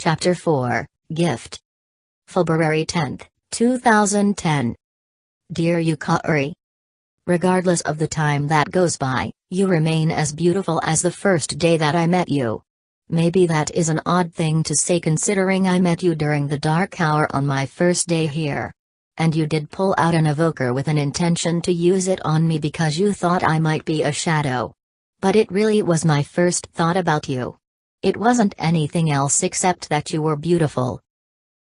Chapter 4, Gift. February 10, 2010. Dear Yukari. Regardless of the time that goes by, you remain as beautiful as the first day that I met you. Maybe that is an odd thing to say considering I met you during the dark hour on my first day here. And you did pull out an evoker with an intention to use it on me because you thought I might be a shadow. But it really was my first thought about you. It wasn't anything else except that you were beautiful.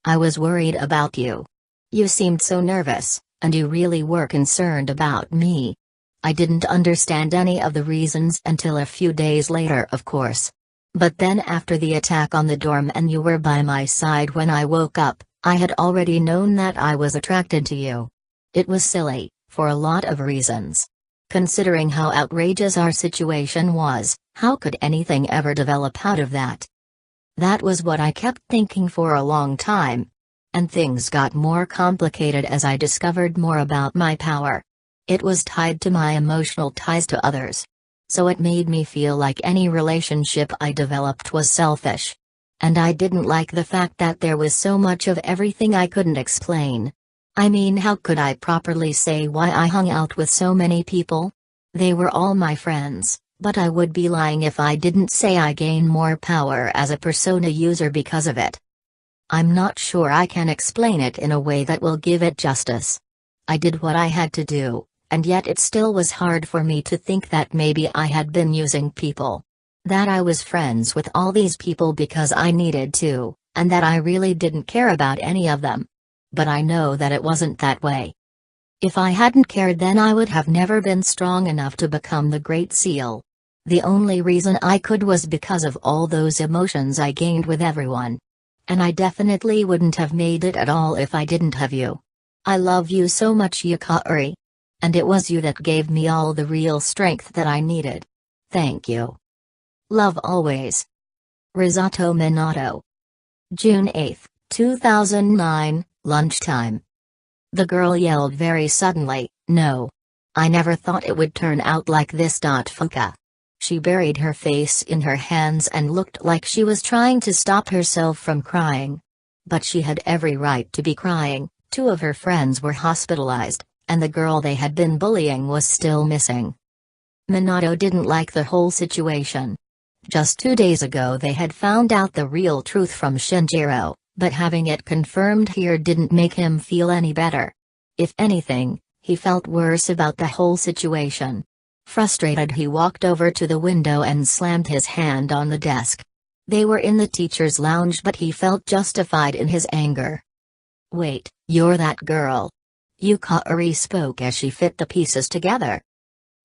I was worried about you. You seemed so nervous, and you really were concerned about me. I didn't understand any of the reasons until a few days later, of course. But then after the attack on the dorm and you were by my side when I woke up, I had already known that I was attracted to you. It was silly, for a lot of reasons. Considering how outrageous our situation was, how could anything ever develop out of that? That was what I kept thinking for a long time. And things got more complicated as I discovered more about my power. It was tied to my emotional ties to others. So it made me feel like any relationship I developed was selfish. And I didn't like the fact that there was so much of everything I couldn't explain. I mean, how could I properly say why I hung out with so many people? They were all my friends, but I would be lying if I didn't say I gained more power as a persona user because of it. I'm not sure I can explain it in a way that will give it justice. I did what I had to do, and yet it still was hard for me to think that maybe I had been using people. That I was friends with all these people because I needed to, and that I really didn't care about any of them. But I know that it wasn't that way. If I hadn't cared, then I would have never been strong enough to become the Great Seal. The only reason I could was because of all those emotions I gained with everyone. And I definitely wouldn't have made it at all if I didn't have you. I love you so much, Yukari. And it was you that gave me all the real strength that I needed. Thank you. Love always. Arisato Minato. June 8, 2009, lunchtime. The girl yelled very suddenly, "No! I never thought it would turn out like this." Fuka. She buried her face in her hands and looked like she was trying to stop herself from crying. But she had every right to be crying. Two of her friends were hospitalized, and the girl they had been bullying was still missing. Minato didn't like the whole situation. Just 2 days ago they had found out the real truth from Shinjiro, but having it confirmed here didn't make him feel any better. If anything, he felt worse about the whole situation. Frustrated, he walked over to the window and slammed his hand on the desk. They were in the teacher's lounge, but he felt justified in his anger. "Wait, you're that girl?" Yukari spoke as she fit the pieces together.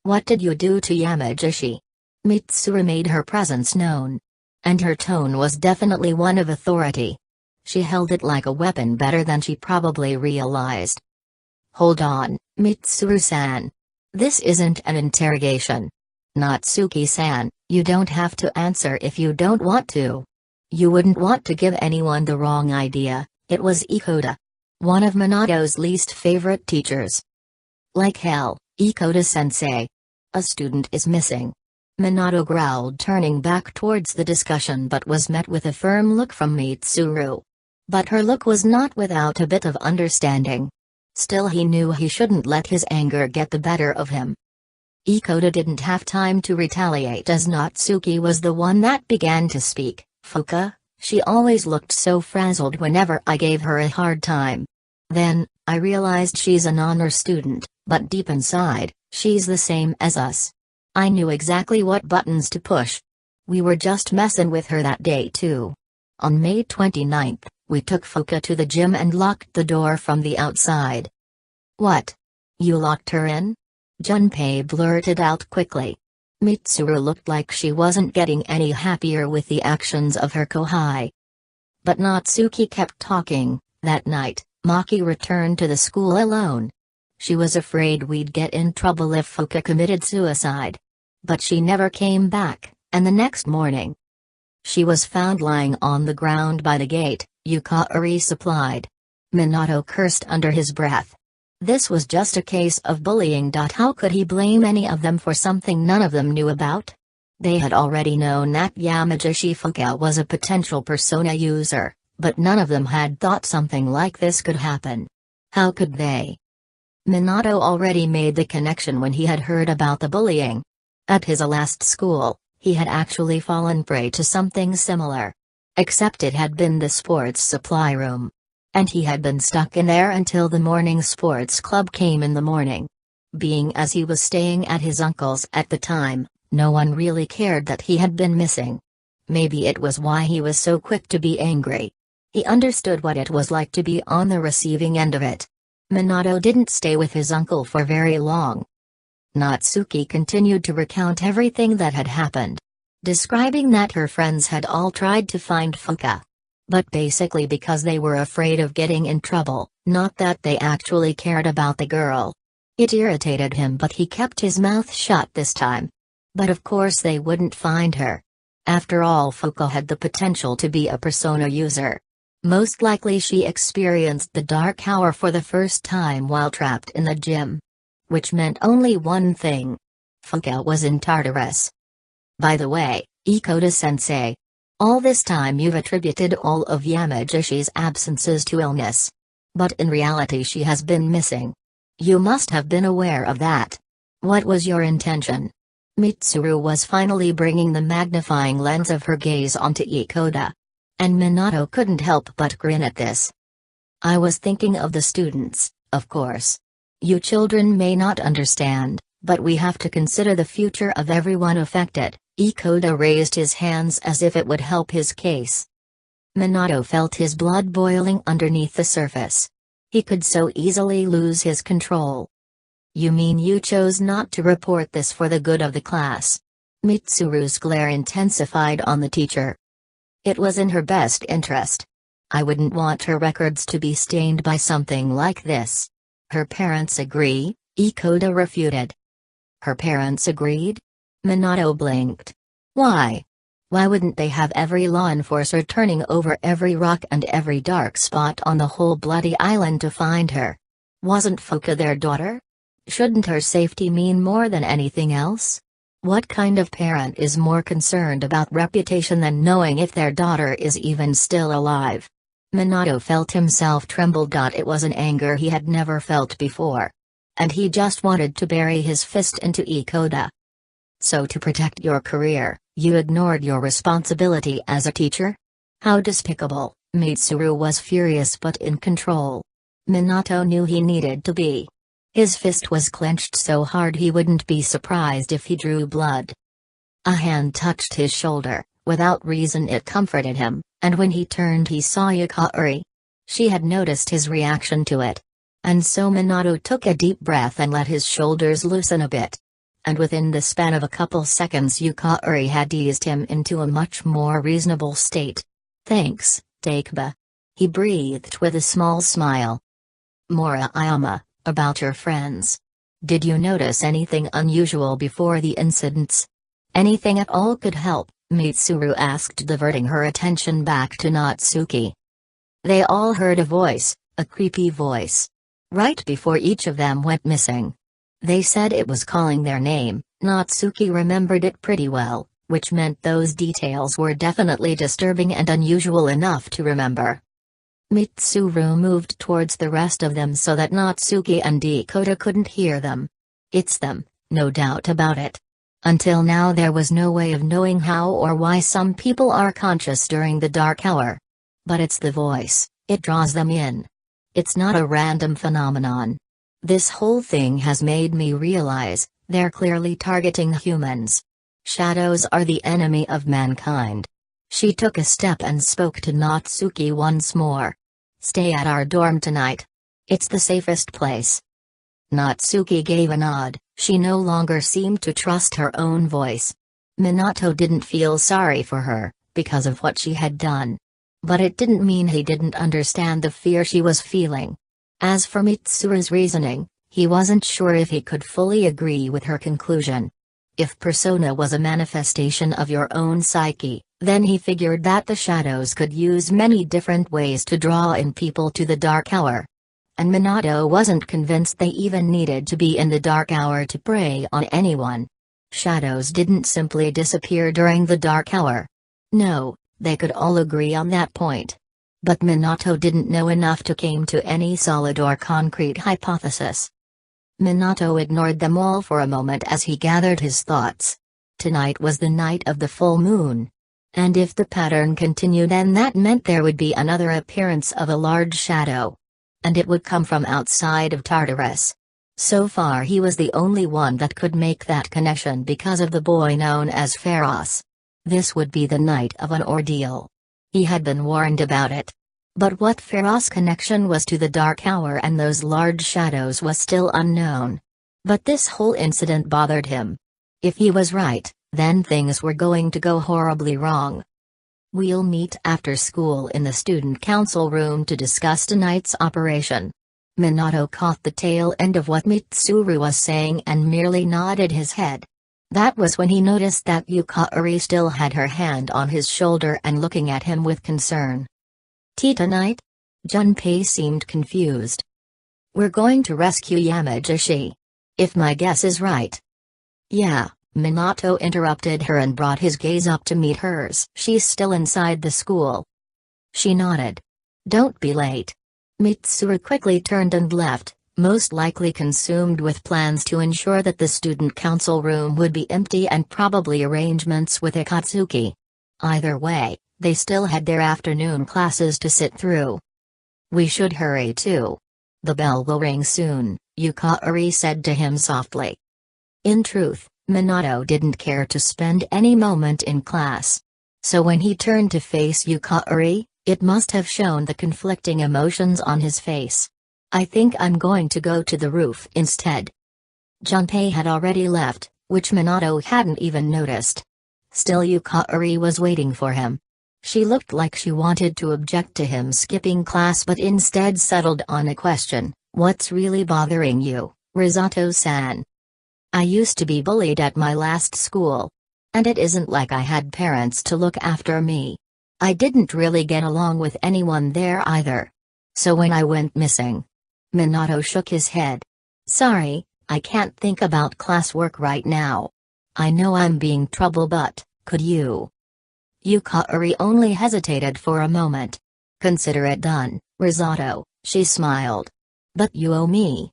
"What did you do to Yamagishi?" Mitsuru made her presence known. And her tone was definitely one of authority. She held it like a weapon better than she probably realized. "Hold on, Mitsuru-san. This isn't an interrogation. Natsuki-san, you don't have to answer if you don't want to. You wouldn't want to give anyone the wrong idea." It was Ikoda. One of Minato's least favorite teachers. "Like hell, Ikoda-sensei. A student is missing." Minato growled, turning back towards the discussion, but was met with a firm look from Mitsuru. But her look was not without a bit of understanding. Still, he knew he shouldn't let his anger get the better of him. Ikoda didn't have time to retaliate as Natsuki was the one that began to speak. "Fuka, she always looked so frazzled whenever I gave her a hard time. Then, I realized she's an honor student, but deep inside, she's the same as us. I knew exactly what buttons to push. We were just messing with her that day too. On May 29th, we took Fuka to the gym and locked the door from the outside." "What? You locked her in?" Junpei blurted out quickly. Mitsuru looked like she wasn't getting any happier with the actions of her kohai. But Natsuki kept talking. "That night, Maki returned to the school alone. She was afraid we'd get in trouble if Fuka committed suicide. But she never came back, and the next morning, she was found lying on the ground by the gate," Yukari supplied. Minato cursed under his breath. This was just a case of bullying. How could he blame any of them for something none of them knew about? They had already known that Yamagishi Fuka was a potential persona user, but none of them had thought something like this could happen. How could they? Minato already made the connection when he had heard about the bullying. At his last school, he had actually fallen prey to something similar. Except it had been the sports supply room. And he had been stuck in there until the morning sports club came in the morning. Being as he was staying at his uncle's at the time, no one really cared that he had been missing. Maybe it was why he was so quick to be angry. He understood what it was like to be on the receiving end of it. Minato didn't stay with his uncle for very long. Natsuki continued to recount everything that had happened. Describing that her friends had all tried to find Fuka. But basically because they were afraid of getting in trouble, not that they actually cared about the girl. It irritated him, but he kept his mouth shut this time. But of course they wouldn't find her. After all, Fuka had the potential to be a persona user. Most likely she experienced the dark hour for the first time while trapped in the gym. Which meant only one thing. Fuka was in Tartarus. By the way, Ikoda-sensei. All this time you've attributed all of Yamagishi's absences to illness. But in reality she has been missing. You must have been aware of that. What was your intention? Mitsuru was finally bringing the magnifying lens of her gaze onto Ikoda. And Minato couldn't help but grin at this. I was thinking of the students, of course. You children may not understand, but we have to consider the future of everyone affected. Ikoda raised his hands as if it would help his case. Minato felt his blood boiling underneath the surface. He could so easily lose his control. You mean you chose not to report this for the good of the class? Mitsuru's glare intensified on the teacher. It was in her best interest. I wouldn't want her records to be stained by something like this. Her parents agree, Ikoda refuted. Her parents agreed? Minato blinked. Why? Why wouldn't they have every law enforcer turning over every rock and every dark spot on the whole bloody island to find her? Wasn't Fuka their daughter? Shouldn't her safety mean more than anything else? What kind of parent is more concerned about reputation than knowing if their daughter is even still alive? Minato felt himself tremble. It was an anger he had never felt before. And he just wanted to bury his fist into Ikoda. So to protect your career, you ignored your responsibility as a teacher? How despicable. Mitsuru was furious but in control. Minato knew he needed to be. His fist was clenched so hard he wouldn't be surprised if he drew blood. A hand touched his shoulder. Without reason it comforted him, and when he turned he saw Yukari. She had noticed his reaction to it. And so Minato took a deep breath and let his shoulders loosen a bit. And within the span of a couple seconds Yukari had eased him into a much more reasonable state. Thanks, Takeba. He breathed with a small smile. Murayama, about your friends. Did you notice anything unusual before the incidents? Anything at all could help, Mitsuru asked, diverting her attention back to Natsuki. They all heard a voice, a creepy voice. Right before each of them went missing. They said it was calling their name. Natsuki remembered it pretty well, which meant those details were definitely disturbing and unusual enough to remember. Mitsuru moved towards the rest of them so that Natsuki and Ikoda couldn't hear them. It's them, no doubt about it. Until now there was no way of knowing how or why some people are conscious during the dark hour. But it's the voice, it draws them in. It's not a random phenomenon. This whole thing has made me realize, they're clearly targeting humans. Shadows are the enemy of mankind. She took a step and spoke to Natsuki once more. Stay at our dorm tonight. It's the safest place. Natsuki gave a nod. She no longer seemed to trust her own voice. Minato didn't feel sorry for her, because of what she had done. But it didn't mean he didn't understand the fear she was feeling. As for Mitsuru's reasoning, he wasn't sure if he could fully agree with her conclusion. If persona was a manifestation of your own psyche, then he figured that the shadows could use many different ways to draw in people to the dark hour. And Minato wasn't convinced they even needed to be in the dark hour to prey on anyone. Shadows didn't simply disappear during the dark hour. No, they could all agree on that point. But Minato didn't know enough to come to any solid or concrete hypothesis. Minato ignored them all for a moment as he gathered his thoughts. Tonight was the night of the full moon. And if the pattern continued, then that meant there would be another appearance of a large shadow. And it would come from outside of Tartarus. So far he was the only one that could make that connection because of the boy known as Pharos. This would be the night of an ordeal. He had been warned about it. But what Pharos' connection was to the dark hour and those large shadows was still unknown. But this whole incident bothered him. If he was right, then things were going to go horribly wrong. We'll meet after school in the student council room to discuss tonight's operation. Minato caught the tail end of what Mitsuru was saying and merely nodded his head. That was when he noticed that Yukari still had her hand on his shoulder and looking at him with concern. Tea tonight? Junpei seemed confused. We're going to rescue Yamagishi. If my guess is right. Yeah, Minato interrupted her and brought his gaze up to meet hers. She's still inside the school. She nodded. Don't be late. Mitsuru quickly turned and left, most likely consumed with plans to ensure that the student council room would be empty and probably arrangements with Akatsuki. Either way, they still had their afternoon classes to sit through. We should hurry too. The bell will ring soon, Yukari said to him softly. In truth, Minato didn't care to spend any moment in class. So when he turned to face Yukari, it must have shown the conflicting emotions on his face. I think I'm going to go to the roof instead. Junpei had already left, which Minato hadn't even noticed. Still Yukari was waiting for him. She looked like she wanted to object to him skipping class but instead settled on a question. What's really bothering you, Risato-san? I used to be bullied at my last school. And it isn't like I had parents to look after me. I didn't really get along with anyone there either. So when I went missing. Minato shook his head. Sorry, I can't think about classwork right now. I know I'm being trouble, but, could you? Yukari only hesitated for a moment. Consider it done, Risato, she smiled. But you owe me.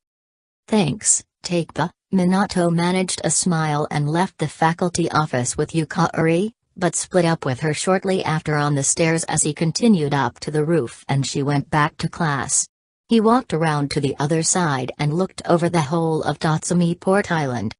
Thanks, Takeba. Minato managed a smile and left the faculty office with Yukari, but split up with her shortly after on the stairs as he continued up to the roof and she went back to class. He walked around to the other side and looked over the whole of Tatsumi Port Island.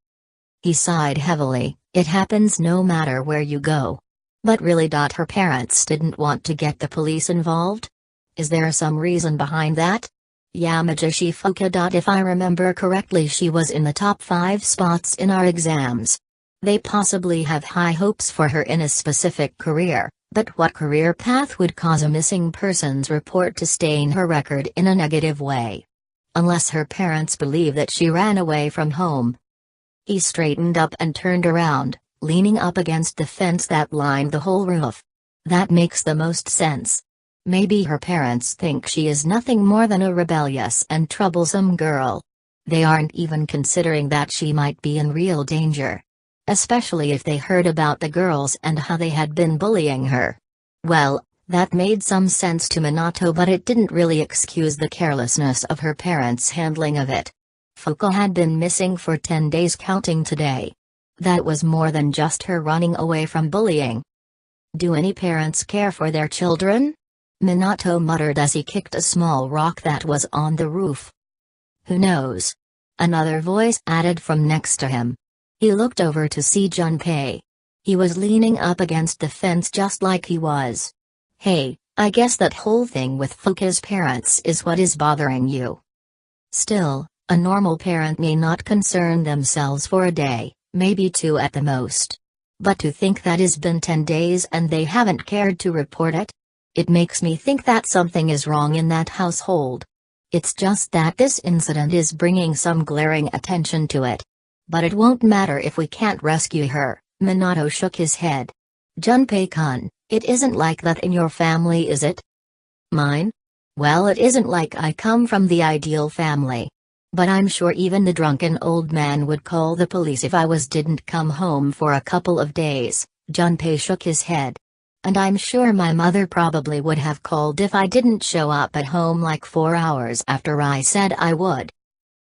He sighed heavily. It happens no matter where you go. But really, her parents didn't want to get the police involved? Is there some reason behind that? Yamagishi Fuka. If I remember correctly, she was in the top 5 spots in our exams. They possibly have high hopes for her in a specific career, but what career path would cause a missing persons report to stain her record in a negative way? Unless her parents believe that she ran away from home. He straightened up and turned around, leaning up against the fence that lined the whole roof. That makes the most sense. Maybe her parents think she is nothing more than a rebellious and troublesome girl. They aren't even considering that she might be in real danger. Especially if they heard about the girls and how they had been bullying her. Well, that made some sense to Minato, but it didn't really excuse the carelessness of her parents' handling of it. Fuka had been missing for 10 days counting today. That was more than just her running away from bullying. Do any parents care for their children? Minato muttered as he kicked a small rock that was on the roof. Who knows? Another voice added from next to him. He looked over to see Junpei. He was leaning up against the fence just like he was. Hey, I guess that whole thing with Fuka's parents is what is bothering you. Still, a normal parent may not concern themselves for a day, maybe 2 at the most. But to think that it's been 10 days and they haven't cared to report it? It makes me think that something is wrong in that household. It's just that this incident is bringing some glaring attention to it. But it won't matter if we can't rescue her, Minato shook his head. Junpei-kun, it isn't like that in your family, is it? Mine? Well, it isn't like I come from the ideal family. But I'm sure even the drunken old man would call the police if I didn't come home for a couple of days. Junpei shook his head. And I'm sure my mother probably would have called if I didn't show up at home like 4 hours after I said I would.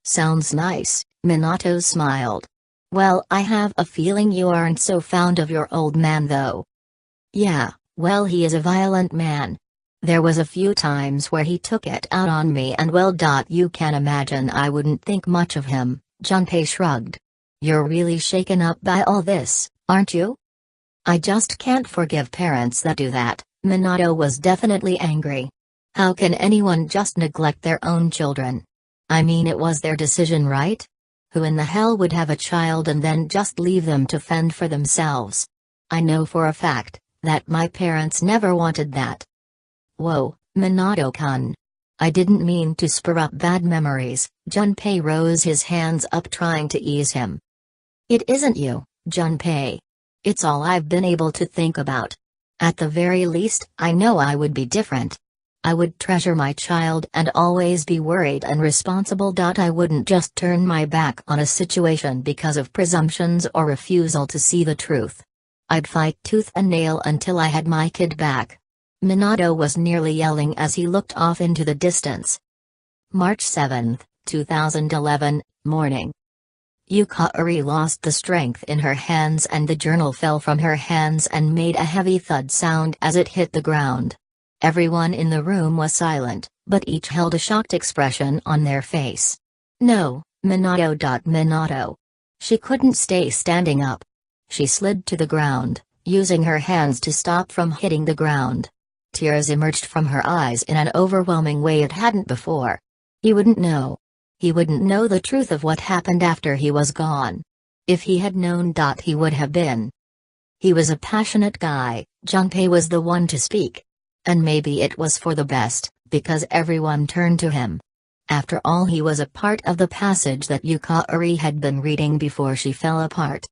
Sounds nice, Minato smiled. Well, I have a feeling you aren't so fond of your old man though. Yeah, well, he is a violent man. There was a few times where he took it out on me and well, you can imagine I wouldn't think much of him. Junpei shrugged. You're really shaken up by all this, aren't you? I just can't forgive parents that do that. Minato was definitely angry. How can anyone just neglect their own children? I mean, it was their decision, right? Who in the hell would have a child and then just leave them to fend for themselves? I know for a fact that my parents never wanted that. Whoa, Minato-kun. I didn't mean to spur up bad memories. Junpei rose his hands up trying to ease him. It isn't you, Junpei. It's all I've been able to think about. At the very least, I know I would be different. I would treasure my child and always be worried and responsible. I wouldn't just turn my back on a situation because of presumptions or refusal to see the truth. I'd fight tooth and nail until I had my kid back. Minato was nearly yelling as he looked off into the distance. March 7, 2011, morning. Yukari lost the strength in her hands and the journal fell from her hands and made a heavy thud sound as it hit the ground. Everyone in the room was silent, but each held a shocked expression on their face. No, Minato. Minato. She couldn't stay standing up. She slid to the ground, using her hands to stop from hitting the ground. Tears emerged from her eyes in an overwhelming way it hadn't before. He wouldn't know. He wouldn't know the truth of what happened after he was gone. If he had known, he would have been. He was a passionate guy. Junpei was the one to speak. And maybe it was for the best, because everyone turned to him. After all, he was a part of the passage that Yukari had been reading before she fell apart.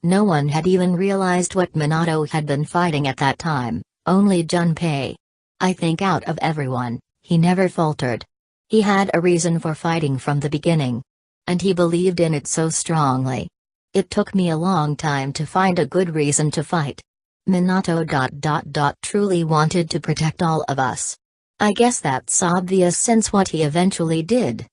No one had even realized what Minato had been fighting at that time, only Junpei. I think out of everyone, he never faltered. He had a reason for fighting from the beginning. And he believed in it so strongly. It took me a long time to find a good reason to fight. Minato. Truly wanted to protect all of us. I guess that's obvious since what he eventually did.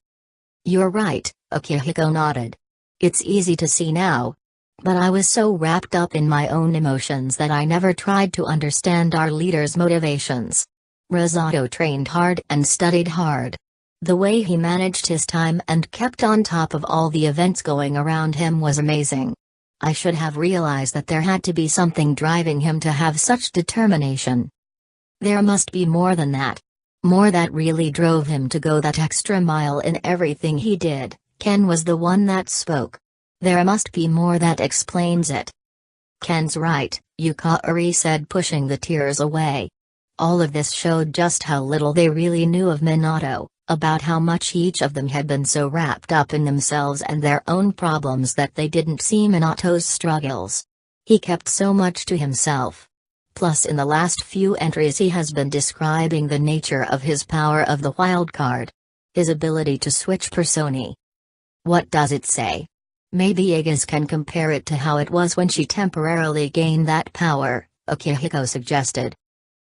You're right, Akihiko nodded. It's easy to see now. But I was so wrapped up in my own emotions that I never tried to understand our leader's motivations. Arisato trained hard and studied hard. The way he managed his time and kept on top of all the events going around him was amazing. I should have realized that there had to be something driving him to have such determination. There must be more than that. More that really drove him to go that extra mile in everything he did. Ken was the one that spoke. There must be more that explains it. Ken's right, Yukari said, pushing the tears away. All of this showed just how little they really knew of Minato, about how much each of them had been so wrapped up in themselves and their own problems that they didn't see Minato's struggles. He kept so much to himself. Plus, in the last few entries he has been describing the nature of his power of the wild card. His ability to switch personae. What does it say? Maybe Aegis can compare it to how it was when she temporarily gained that power, Akihiko suggested.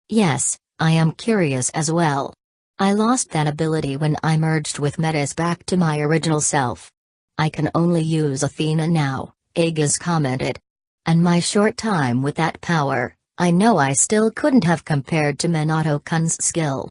Yes, I am curious as well. I lost that ability when I merged with Metis back to my original self. I can only use Athena now, Aegis commented. And my short time with that power, I know I still couldn't have compared to Minato-kun's skill.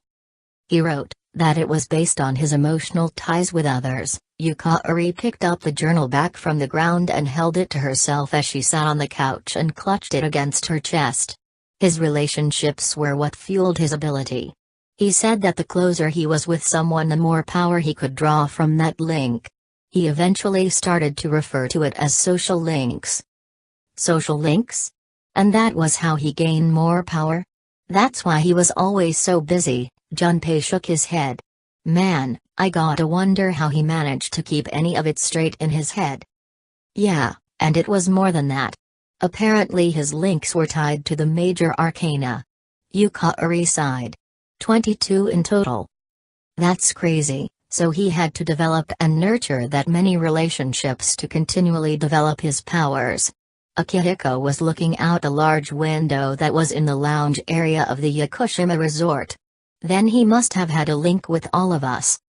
He wrote that it was based on his emotional ties with others. Yukari picked up the journal back from the ground and held it to herself as she sat on the couch and clutched it against her chest. His relationships were what fueled his ability. He said that the closer he was with someone, the more power he could draw from that link. He eventually started to refer to it as social links. Social links? And that was how he gained more power? That's why he was always so busy. Junpei shook his head. Man, I gotta wonder how he managed to keep any of it straight in his head. Yeah, and it was more than that. Apparently his links were tied to the major arcana. Yukari sighed. 22 in total. That's crazy, so he had to develop and nurture that many relationships to continually develop his powers. Akihiko was looking out a large window that was in the lounge area of the Yakushima resort. Then he must have had a link with all of us.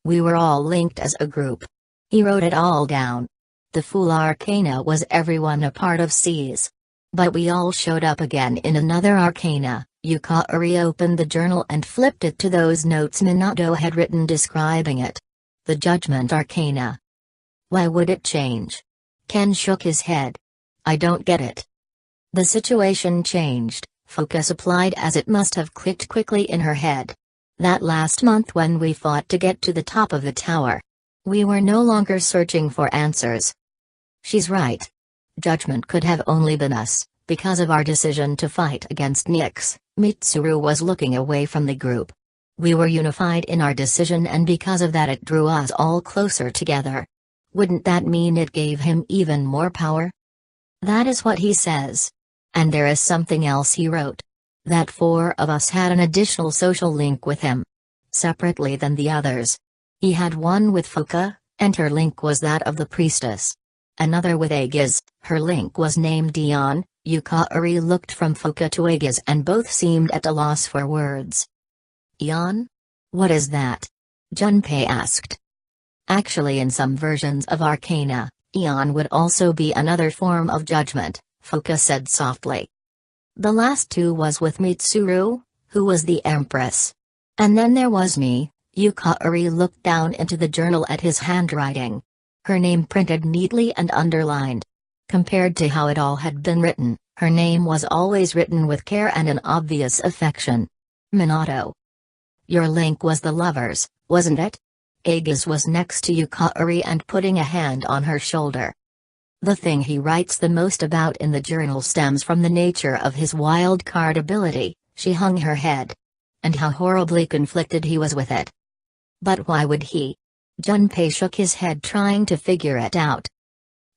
We were all linked as a group. He wrote it all down. The full arcana was everyone a part of C's. But we all showed up again in another arcana. Yukari opened the journal and flipped it to those notes Minato had written describing it. The Judgment Arcana. Why would it change? Ken shook his head. I don't get it. The situation changed, focus applied as it must have clicked quickly in her head. That last month when we fought to get to the top of the tower. We were no longer searching for answers. She's right. Judgment could have only been us, because of our decision to fight against Nyx. Mitsuru was looking away from the group. We were unified in our decision and because of that it drew us all closer together. Wouldn't that mean it gave him even more power? That is what he says. And there is something else he wrote. That 4 of us had an additional social link with him. Separately than the others. He had one with Fuka, and her link was that of the priestess. Another with Aegis, her link was named Dion. Yukari looked from Fuka to Aegis and both seemed at a loss for words. Ion? What is that? Junpei asked. Actually in some versions of Arcana, Ion would also be another form of judgment, Fuka said softly. The last 2 was with Mitsuru, who was the Empress. And then there was me. Yukari looked down into the journal at his handwriting. Her name printed neatly and underlined. Compared to how it all had been written, her name was always written with care and an obvious affection. Minato. Your link was the lovers, wasn't it? Aegis was next to Yukari and putting a hand on her shoulder. The thing he writes the most about in the journal stems from the nature of his wild card ability. She hung her head. And how horribly conflicted he was with it. But why would he? Junpei shook his head trying to figure it out.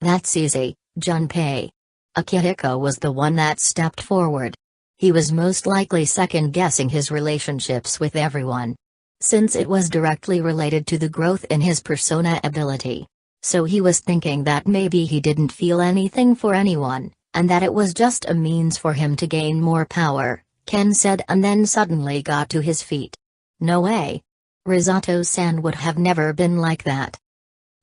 That's easy, Junpei. Akihiko was the one that stepped forward. He was most likely second-guessing his relationships with everyone. Since it was directly related to the growth in his persona ability. So he was thinking that maybe he didn't feel anything for anyone, and that it was just a means for him to gain more power, Ken said and then suddenly got to his feet. No way. Risato-san would have never been like that.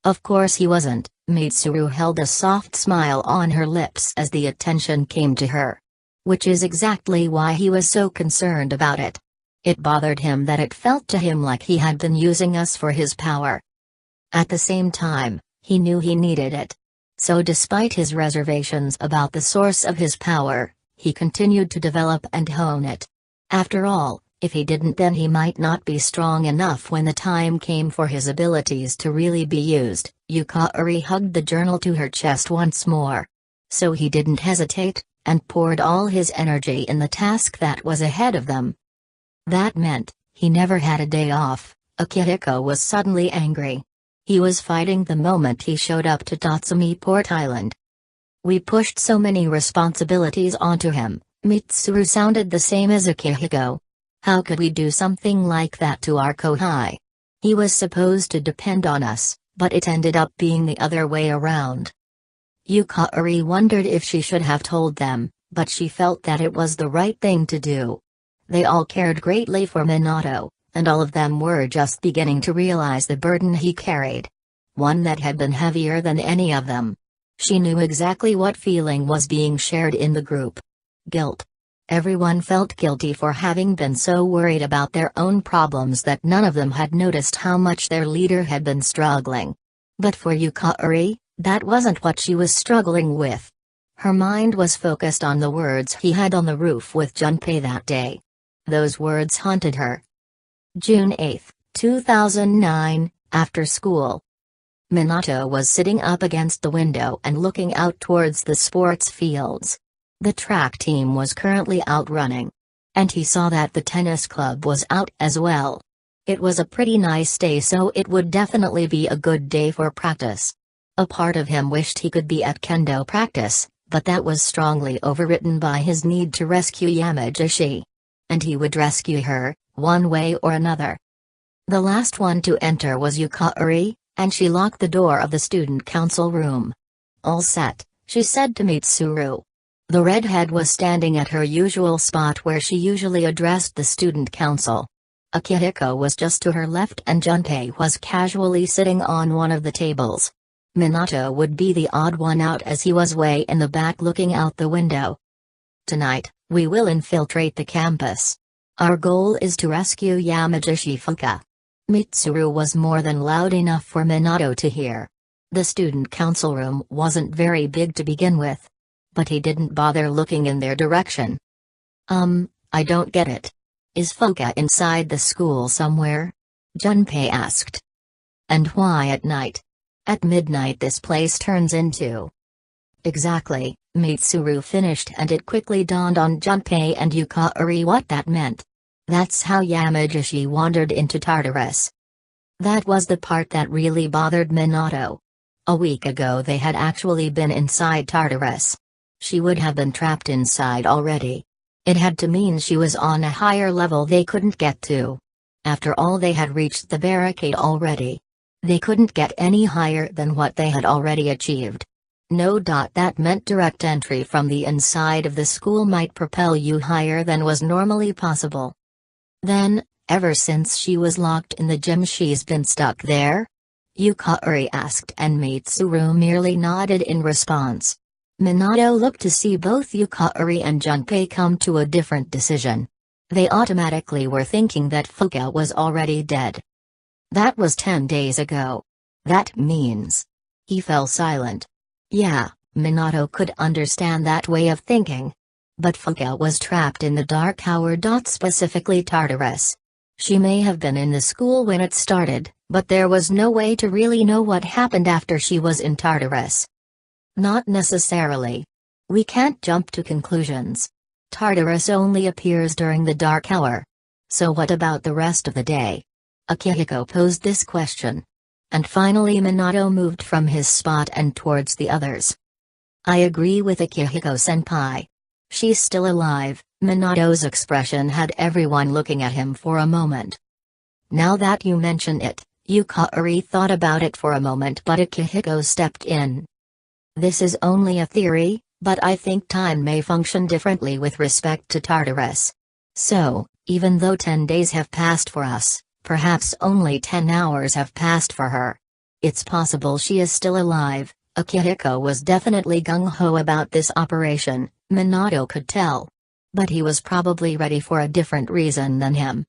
Of course he wasn't. Mitsuru held a soft smile on her lips as the attention came to her. Which is exactly why he was so concerned about it. It bothered him that it felt to him like he had been using us for his power. At the same time, he knew he needed it. So despite his reservations about the source of his power, he continued to develop and hone it. After all, if he didn't then he might not be strong enough when the time came for his abilities to really be used. Yukari hugged the journal to her chest once more. So he didn't hesitate, and poured all his energy in the task that was ahead of them. That meant, he never had a day off. Akihiko was suddenly angry. He was fighting the moment he showed up to Tatsumi Port Island. We pushed so many responsibilities onto him. Mitsuru sounded the same as Akihiko. How could we do something like that to our Kohai? He was supposed to depend on us, but it ended up being the other way around. Yukari wondered if she should have told them, but she felt that it was the right thing to do. They all cared greatly for Minato, and all of them were just beginning to realize the burden he carried. One that had been heavier than any of them. She knew exactly what feeling was being shared in the group. Guilt. Everyone felt guilty for having been so worried about their own problems that none of them had noticed how much their leader had been struggling. But for Yukari, that wasn't what she was struggling with. Her mind was focused on the words he had on the roof with Junpei that day. Those words haunted her. June 8, 2009, after school. Minato was sitting up against the window and looking out towards the sports fields. The track team was currently out running. And he saw that the tennis club was out as well. It was a pretty nice day, so it would definitely be a good day for practice. A part of him wished he could be at kendo practice, but that was strongly overwritten by his need to rescue Yamagishi. And he would rescue her, one way or another. The last one to enter was Yukari, and she locked the door of the student council room. "All set," she said to Mitsuru. The redhead was standing at her usual spot where she usually addressed the student council. Akihiko was just to her left and Junpei was casually sitting on one of the tables. Minato would be the odd one out as he was way in the back looking out the window. "Tonight, we will infiltrate the campus. Our goal is to rescue Yamagishi Fuka." Mitsuru was more than loud enough for Minato to hear. The student council room wasn't very big to begin with. But he didn't bother looking in their direction. I don't get it. Is Fuka inside the school somewhere?" Junpei asked. "And why at night? At midnight this place turns into—" "Exactly," Mitsuru finished, and it quickly dawned on Junpei and Yukari what that meant. That's how Yamagishi wandered into Tartarus. That was the part that really bothered Minato. A week ago they had actually been inside Tartarus. She would have been trapped inside already. It had to mean she was on a higher level they couldn't get to. After all, they had reached the barricade already. They couldn't get any higher than what they had already achieved. That meant direct entry from the inside of the school might propel you higher than was normally possible. Then, ever since she was locked in the gym, she's been stuck there? Yukari asked, and Mitsuru merely nodded in response. Minato looked to see both Yukari and Junpei come to a different decision. They automatically were thinking that Fuka was already dead. That was 10 days ago. That means... He fell silent. Yeah, Minato could understand that way of thinking. But Fuka was trapped in the dark tower. Specifically Tartarus. She may have been in the school when it started, but there was no way to really know what happened after she was in Tartarus. Not necessarily. We can't jump to conclusions. Tartarus only appears during the dark hour. So what about the rest of the day? Akihiko posed this question. And finally Minato moved from his spot and towards the others. I agree with Akihiko-senpai. She's still alive. Minato's expression had everyone looking at him for a moment. Now that you mention it, Yukari thought about it for a moment, but Akihiko stepped in. This is only a theory, but I think time may function differently with respect to Tartarus. So, even though 10 days have passed for us, perhaps only 10 hours have passed for her. It's possible she is still alive. Akihiko was definitely gung-ho about this operation, Minato could tell. But he was probably ready for a different reason than him.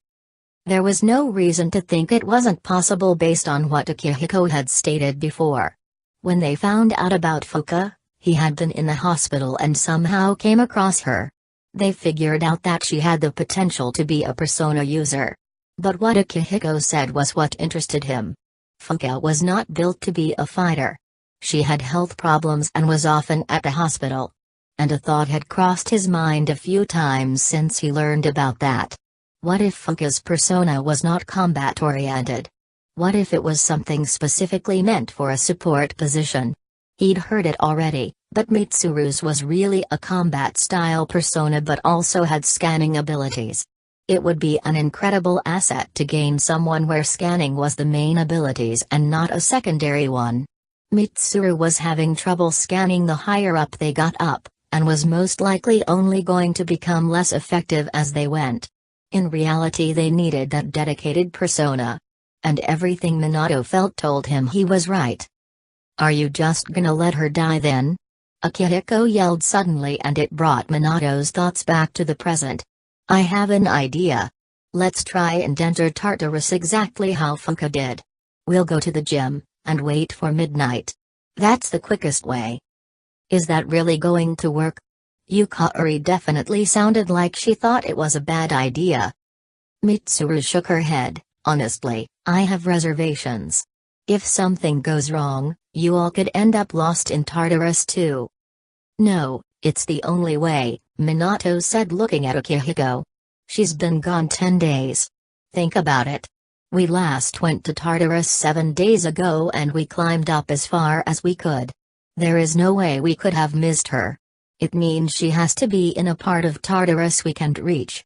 There was no reason to think it wasn't possible based on what Akihiko had stated before. When they found out about Fuka, he had been in the hospital and somehow came across her. They figured out that she had the potential to be a persona user. But what Akihiko said was what interested him. Fuka was not built to be a fighter. She had health problems and was often at the hospital. And a thought had crossed his mind a few times since he learned about that. What if Fuka's persona was not combat-oriented? What if it was something specifically meant for a support position? He'd heard it already, but Mitsuru's was really a combat-style persona but also had scanning abilities. It would be an incredible asset to gain someone where scanning was the main abilities and not a secondary one. Mitsuru was having trouble scanning the higher up they got up, and was most likely only going to become less effective as they went. In reality, they needed that dedicated persona. And everything Minato felt told him he was right. Are you just gonna let her die then? Akihiko yelled suddenly, and it brought Minato's thoughts back to the present. I have an idea. Let's try and enter Tartarus exactly how Fuka did. We'll go to the gym, and wait for midnight. That's the quickest way. Is that really going to work? Yukari definitely sounded like she thought it was a bad idea. Mitsuru shook her head. Honestly, I have reservations. If something goes wrong, you all could end up lost in Tartarus too. No, it's the only way, Minato said, looking at Akihiko. She's been gone 10 days. Think about it. We last went to Tartarus 7 days ago and we climbed up as far as we could. There is no way we could have missed her. It means she has to be in a part of Tartarus we can't reach.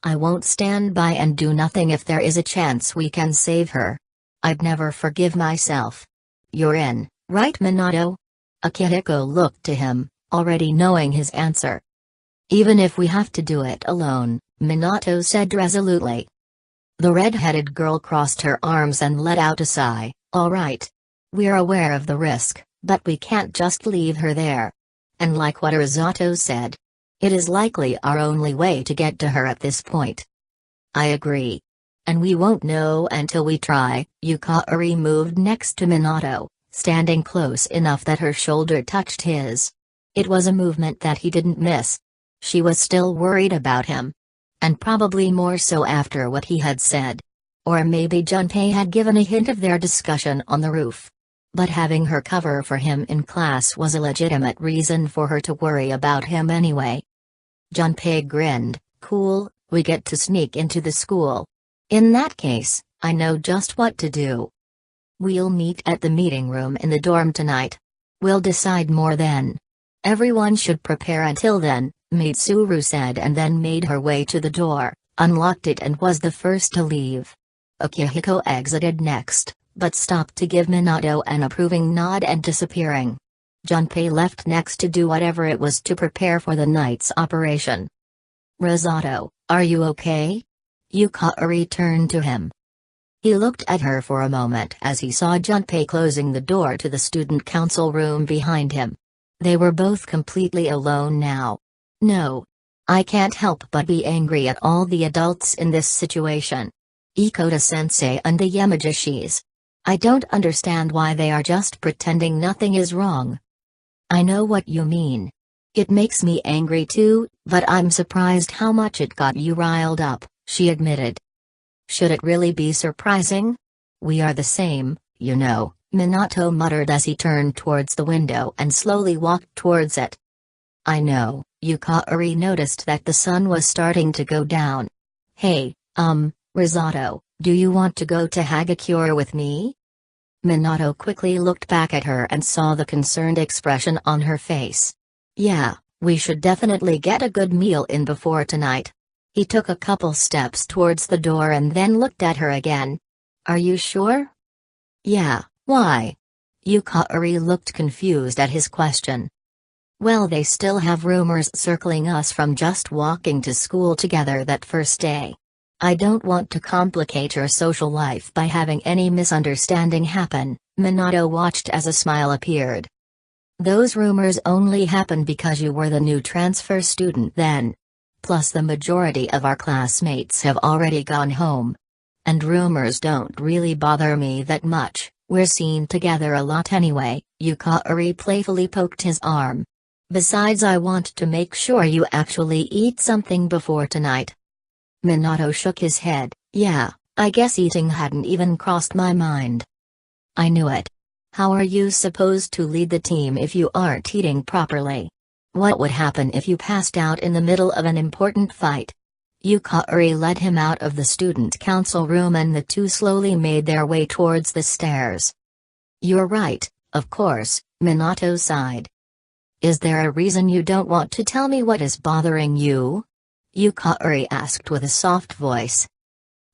I won't stand by and do nothing if there is a chance we can save her. I'd never forgive myself. You're in, right, Minato? Akihiko looked to him, already knowing his answer. Even if we have to do it alone, Minato said resolutely. The red-headed girl crossed her arms and let out a sigh. All right. We're aware of the risk, but we can't just leave her there. And like what Arisato said, it is likely our only way to get to her at this point. I agree. And we won't know until we try. Yukari moved next to Minato, standing close enough that her shoulder touched his. It was a movement that he didn't miss. She was still worried about him. And probably more so after what he had said. Or maybe Junpei had given a hint of their discussion on the roof. But having her cover for him in class was a legitimate reason for her to worry about him anyway. Junpei grinned. Cool, we get to sneak into the school. In that case, I know just what to do. We'll meet at the meeting room in the dorm tonight. We'll decide more then. Everyone should prepare until then, Mitsuru said, and then made her way to the door, unlocked it and was the first to leave. Akihiko exited next, but stopped to give Minato an approving nod and disappearing. Junpei left next to do whatever it was to prepare for the night's operation. Arisato, are you okay? Yukari turned to him. He looked at her for a moment as he saw Junpei closing the door to the student council room behind him. They were both completely alone now. No. I can't help but be angry at all the adults in this situation. Ikoda-sensei and the Yamagishis. I don't understand why they are just pretending nothing is wrong. I know what you mean. It makes me angry too, but I'm surprised how much it got you riled up, she admitted. Should it really be surprising? We are the same, you know, Minato muttered as he turned towards the window and slowly walked towards it. I know. Yukari noticed that the sun was starting to go down. Hey, Arisato, do you want to go to Hagakure with me? Minato quickly looked back at her and saw the concerned expression on her face. Yeah, we should definitely get a good meal in before tonight. He took a couple steps towards the door and then looked at her again. Are you sure? Yeah, why? Yukari looked confused at his question. Well, they still have rumors circling us from just walking to school together that first day. I don't want to complicate your social life by having any misunderstanding happen. Minato watched as a smile appeared. Those rumors only happened because you were the new transfer student then. Plus the majority of our classmates have already gone home. And rumors don't really bother me that much, we're seen together a lot anyway. Yukari playfully poked his arm. Besides, I want to make sure you actually eat something before tonight. Minato shook his head. Yeah, I guess eating hadn't even crossed my mind. I knew it. How are you supposed to lead the team if you aren't eating properly? What would happen if you passed out in the middle of an important fight? Yukari led him out of the student council room and the two slowly made their way towards the stairs. You're right, of course, Minato sighed. Is there a reason you don't want to tell me what is bothering you? Yukari asked with a soft voice.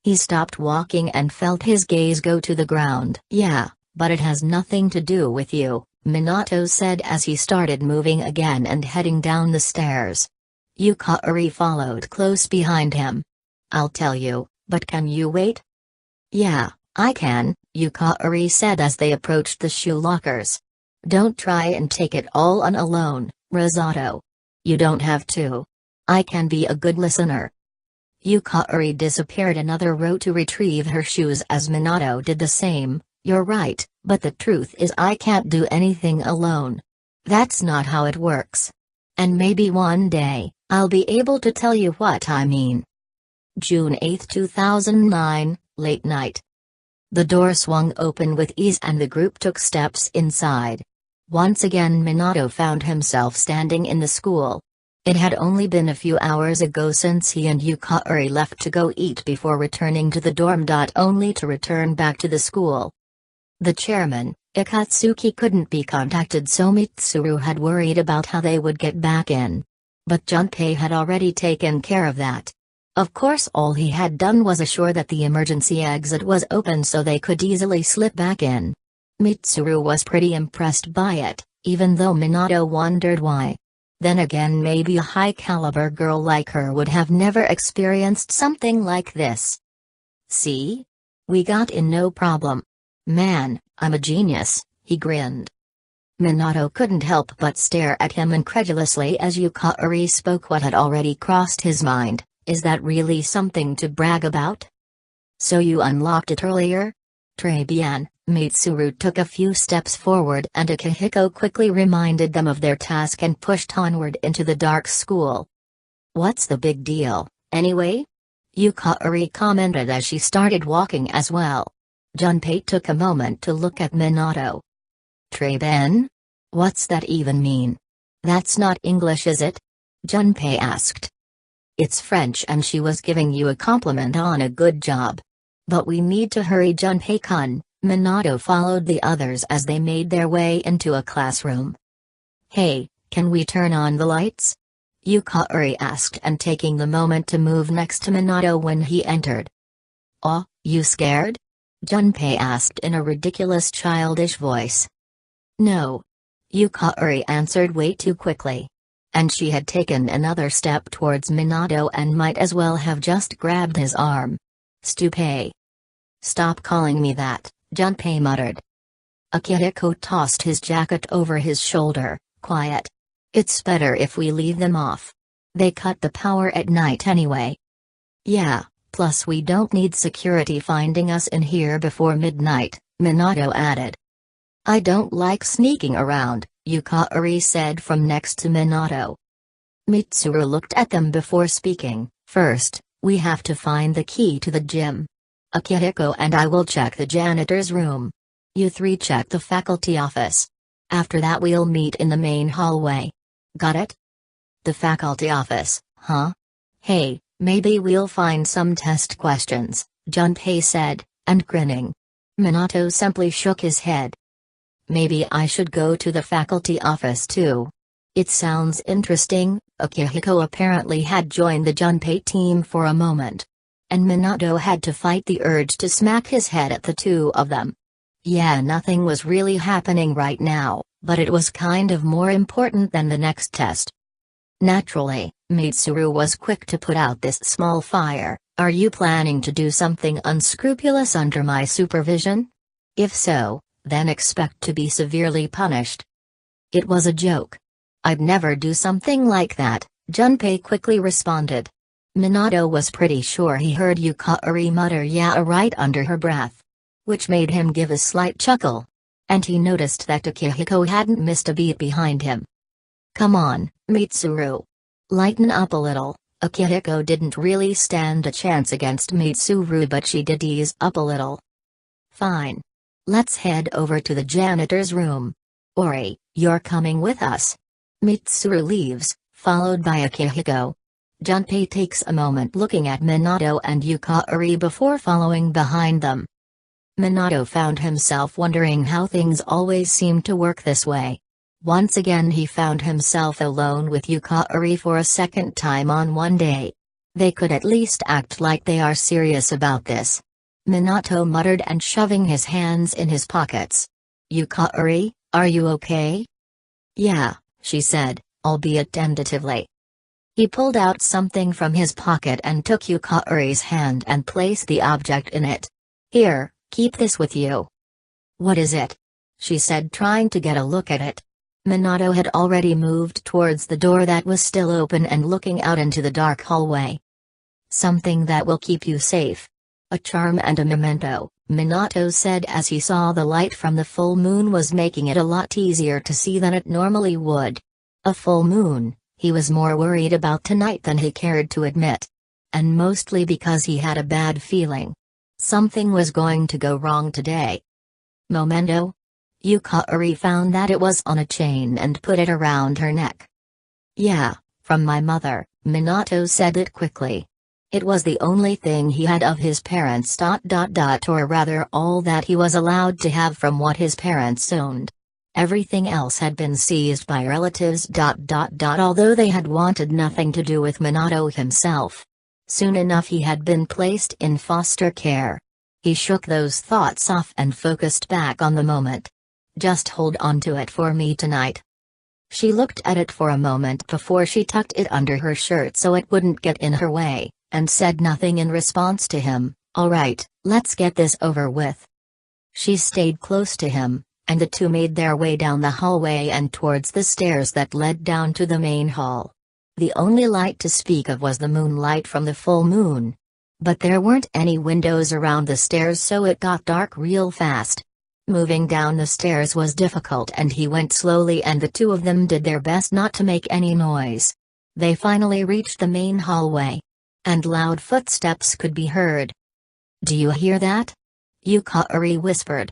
He stopped walking and felt his gaze go to the ground. Yeah, but it has nothing to do with you, Minato said as he started moving again and heading down the stairs. Yukari followed close behind him. I'll tell you, but can you wait? Yeah, I can, Yukari said as they approached the shoe lockers. Don't try and take it all on alone, Arisato. You don't have to. I can be a good listener. Yukari disappeared another row to retrieve her shoes as Minato did the same. You're right, but the truth is I can't do anything alone. That's not how it works. And maybe one day, I'll be able to tell you what I mean. June 8, 2009, late night. The door swung open with ease and the group took steps inside. Once again Minato found himself standing in the school. It had only been a few hours ago since he and Yukari left to go eat before returning to the dorm. Only to return back to the school. The chairman, Ikatsuki, couldn't be contacted, so Mitsuru had worried about how they would get back in. But Junpei had already taken care of that. Of course, all he had done was assure that the emergency exit was open so they could easily slip back in. Mitsuru was pretty impressed by it, even though Minato wondered why. Then again, maybe a high-caliber girl like her would have never experienced something like this. See? We got in no problem. Man, I'm a genius, he grinned. Minato couldn't help but stare at him incredulously as Yukari spoke what had already crossed his mind. Is that really something to brag about? So you unlocked it earlier? Très bien. Mitsuru took a few steps forward and Akihiko quickly reminded them of their task and pushed onward into the dark school. What's the big deal, anyway? Yukari commented as she started walking as well. Junpei took a moment to look at Minato. Très bien? What's that even mean? That's not English, is it? Junpei asked. It's French and she was giving you a compliment on a good job. But we need to hurry, Junpei-kun. Minato followed the others as they made their way into a classroom. Hey, can we turn on the lights? Yukari asked and taking the moment to move next to Minato when he entered. Oh, you scared? Junpei asked in a ridiculous childish voice. No. Yukari answered way too quickly. And she had taken another step towards Minato and might as well have just grabbed his arm. Stupid. Stop calling me that, Junpei muttered. Akihiko tossed his jacket over his shoulder. Quiet. It's better if we leave them off. They cut the power at night anyway. Yeah, plus we don't need security finding us in here before midnight, Minato added. I don't like sneaking around, Yukari said from next to Minato. Mitsuru looked at them before speaking. First, we have to find the key to the gym. Akihiko and I will check the janitor's room. You three check the faculty office. After that we'll meet in the main hallway. Got it? The faculty office, huh? Hey, maybe we'll find some test questions, Junpei said, and grinning. Minato simply shook his head. Maybe I should go to the faculty office too. It sounds interesting. Akihiko apparently had joined the Junpei team for a moment. And Minato had to fight the urge to smack his head at the two of them. Yeah, nothing was really happening right now, but it was kind of more important than the next test. Naturally, Mitsuru was quick to put out this small fire. Are you planning to do something unscrupulous under my supervision? If so, then expect to be severely punished. It was a joke. I'd never do something like that, Junpei quickly responded. Minato was pretty sure he heard Yukari mutter "yeah" right under her breath. Which made him give a slight chuckle. And he noticed that Akihiko hadn't missed a beat behind him. Come on, Mitsuru. Lighten up a little. Akihiko didn't really stand a chance against Mitsuru, but she did ease up a little. Fine. Let's head over to the janitor's room. Ori, you're coming with us. Mitsuru leaves, followed by Akihiko. Junpei takes a moment looking at Minato and Yukari before following behind them. Minato found himself wondering how things always seem to work this way. Once again he found himself alone with Yukari for a second time on one day. They could at least act like they are serious about this. Minato muttered and shoving his hands in his pockets. Yukari, are you okay? Yeah, she said, albeit tentatively. He pulled out something from his pocket and took Yukari's hand and placed the object in it. Here, keep this with you. What is it? She said, trying to get a look at it. Minato had already moved towards the door that was still open and looking out into the dark hallway. Something that will keep you safe. A charm and a memento, Minato said as he saw the light from the full moon was making it a lot easier to see than it normally would. A full moon, he was more worried about tonight than he cared to admit. And mostly because he had a bad feeling. Something was going to go wrong today. Momento? Yukari found that it was on a chain and put it around her neck. Yeah, from my mother, Minato said it quickly. It was the only thing he had of his parents. Or rather all that he was allowed to have from what his parents owned. Everything else had been seized by relatives. Although they had wanted nothing to do with Minato himself. Soon enough he had been placed in foster care. He shook those thoughts off and focused back on the moment. Just hold on to it for me tonight. She looked at it for a moment before she tucked it under her shirt so it wouldn't get in her way, and said nothing in response to him. All right, let's get this over with. She stayed close to him, and the two made their way down the hallway and towards the stairs that led down to the main hall. The only light to speak of was the moonlight from the full moon. But there weren't any windows around the stairs, so it got dark real fast. Moving down the stairs was difficult and he went slowly, and the two of them did their best not to make any noise. They finally reached the main hallway. And loud footsteps could be heard. "Do you hear that?" Yukari whispered.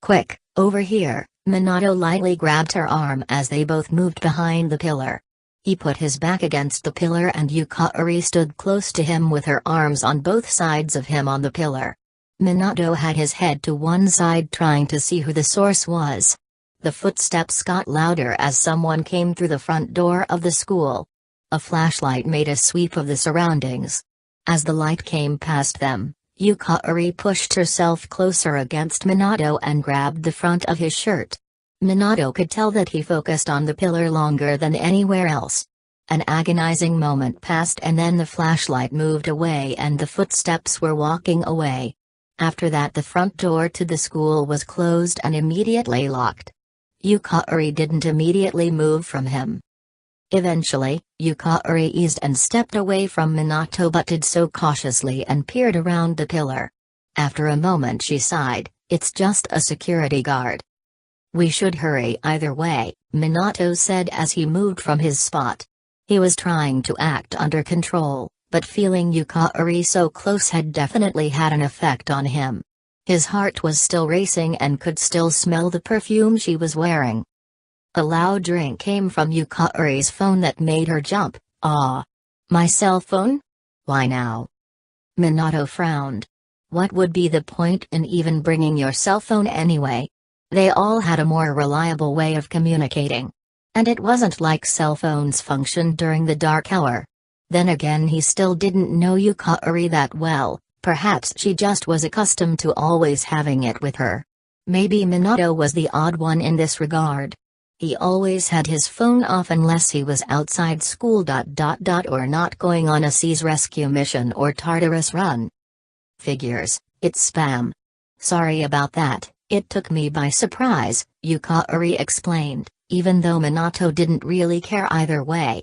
"Quick, over here." Minato lightly grabbed her arm as they both moved behind the pillar. He put his back against the pillar and Yukari stood close to him with her arms on both sides of him on the pillar. Minato had his head to one side trying to see who the source was. The footsteps got louder as someone came through the front door of the school. A flashlight made a sweep of the surroundings. As the light came past them, Yukari pushed herself closer against Minato and grabbed the front of his shirt. Minato could tell that he focused on the pillar longer than anywhere else. An agonizing moment passed and then the flashlight moved away and the footsteps were walking away. After that the front door to the school was closed and immediately locked. Yukari didn't immediately move from him. Eventually, Yukari eased and stepped away from Minato but did so cautiously and peered around the pillar. After a moment she sighed, "It's just a security guard." "We should hurry either way," Minato said as he moved from his spot. He was trying to act under control, but feeling Yukari so close had definitely had an effect on him. His heart was still racing and could still smell the perfume she was wearing. A loud ring came from Yukari's phone that made her jump. "Ah! My cell phone? Why now?" Minato frowned. What would be the point in even bringing your cell phone anyway? They all had a more reliable way of communicating. And it wasn't like cell phones functioned during the dark hour. Then again, he still didn't know Yukari that well. Perhaps she just was accustomed to always having it with her. Maybe Minato was the odd one in this regard. He always had his phone off unless he was outside school or not going on a seas rescue mission or Tartarus run. "Figures, it's spam. Sorry about that, it took me by surprise," Yukari explained, even though Minato didn't really care either way.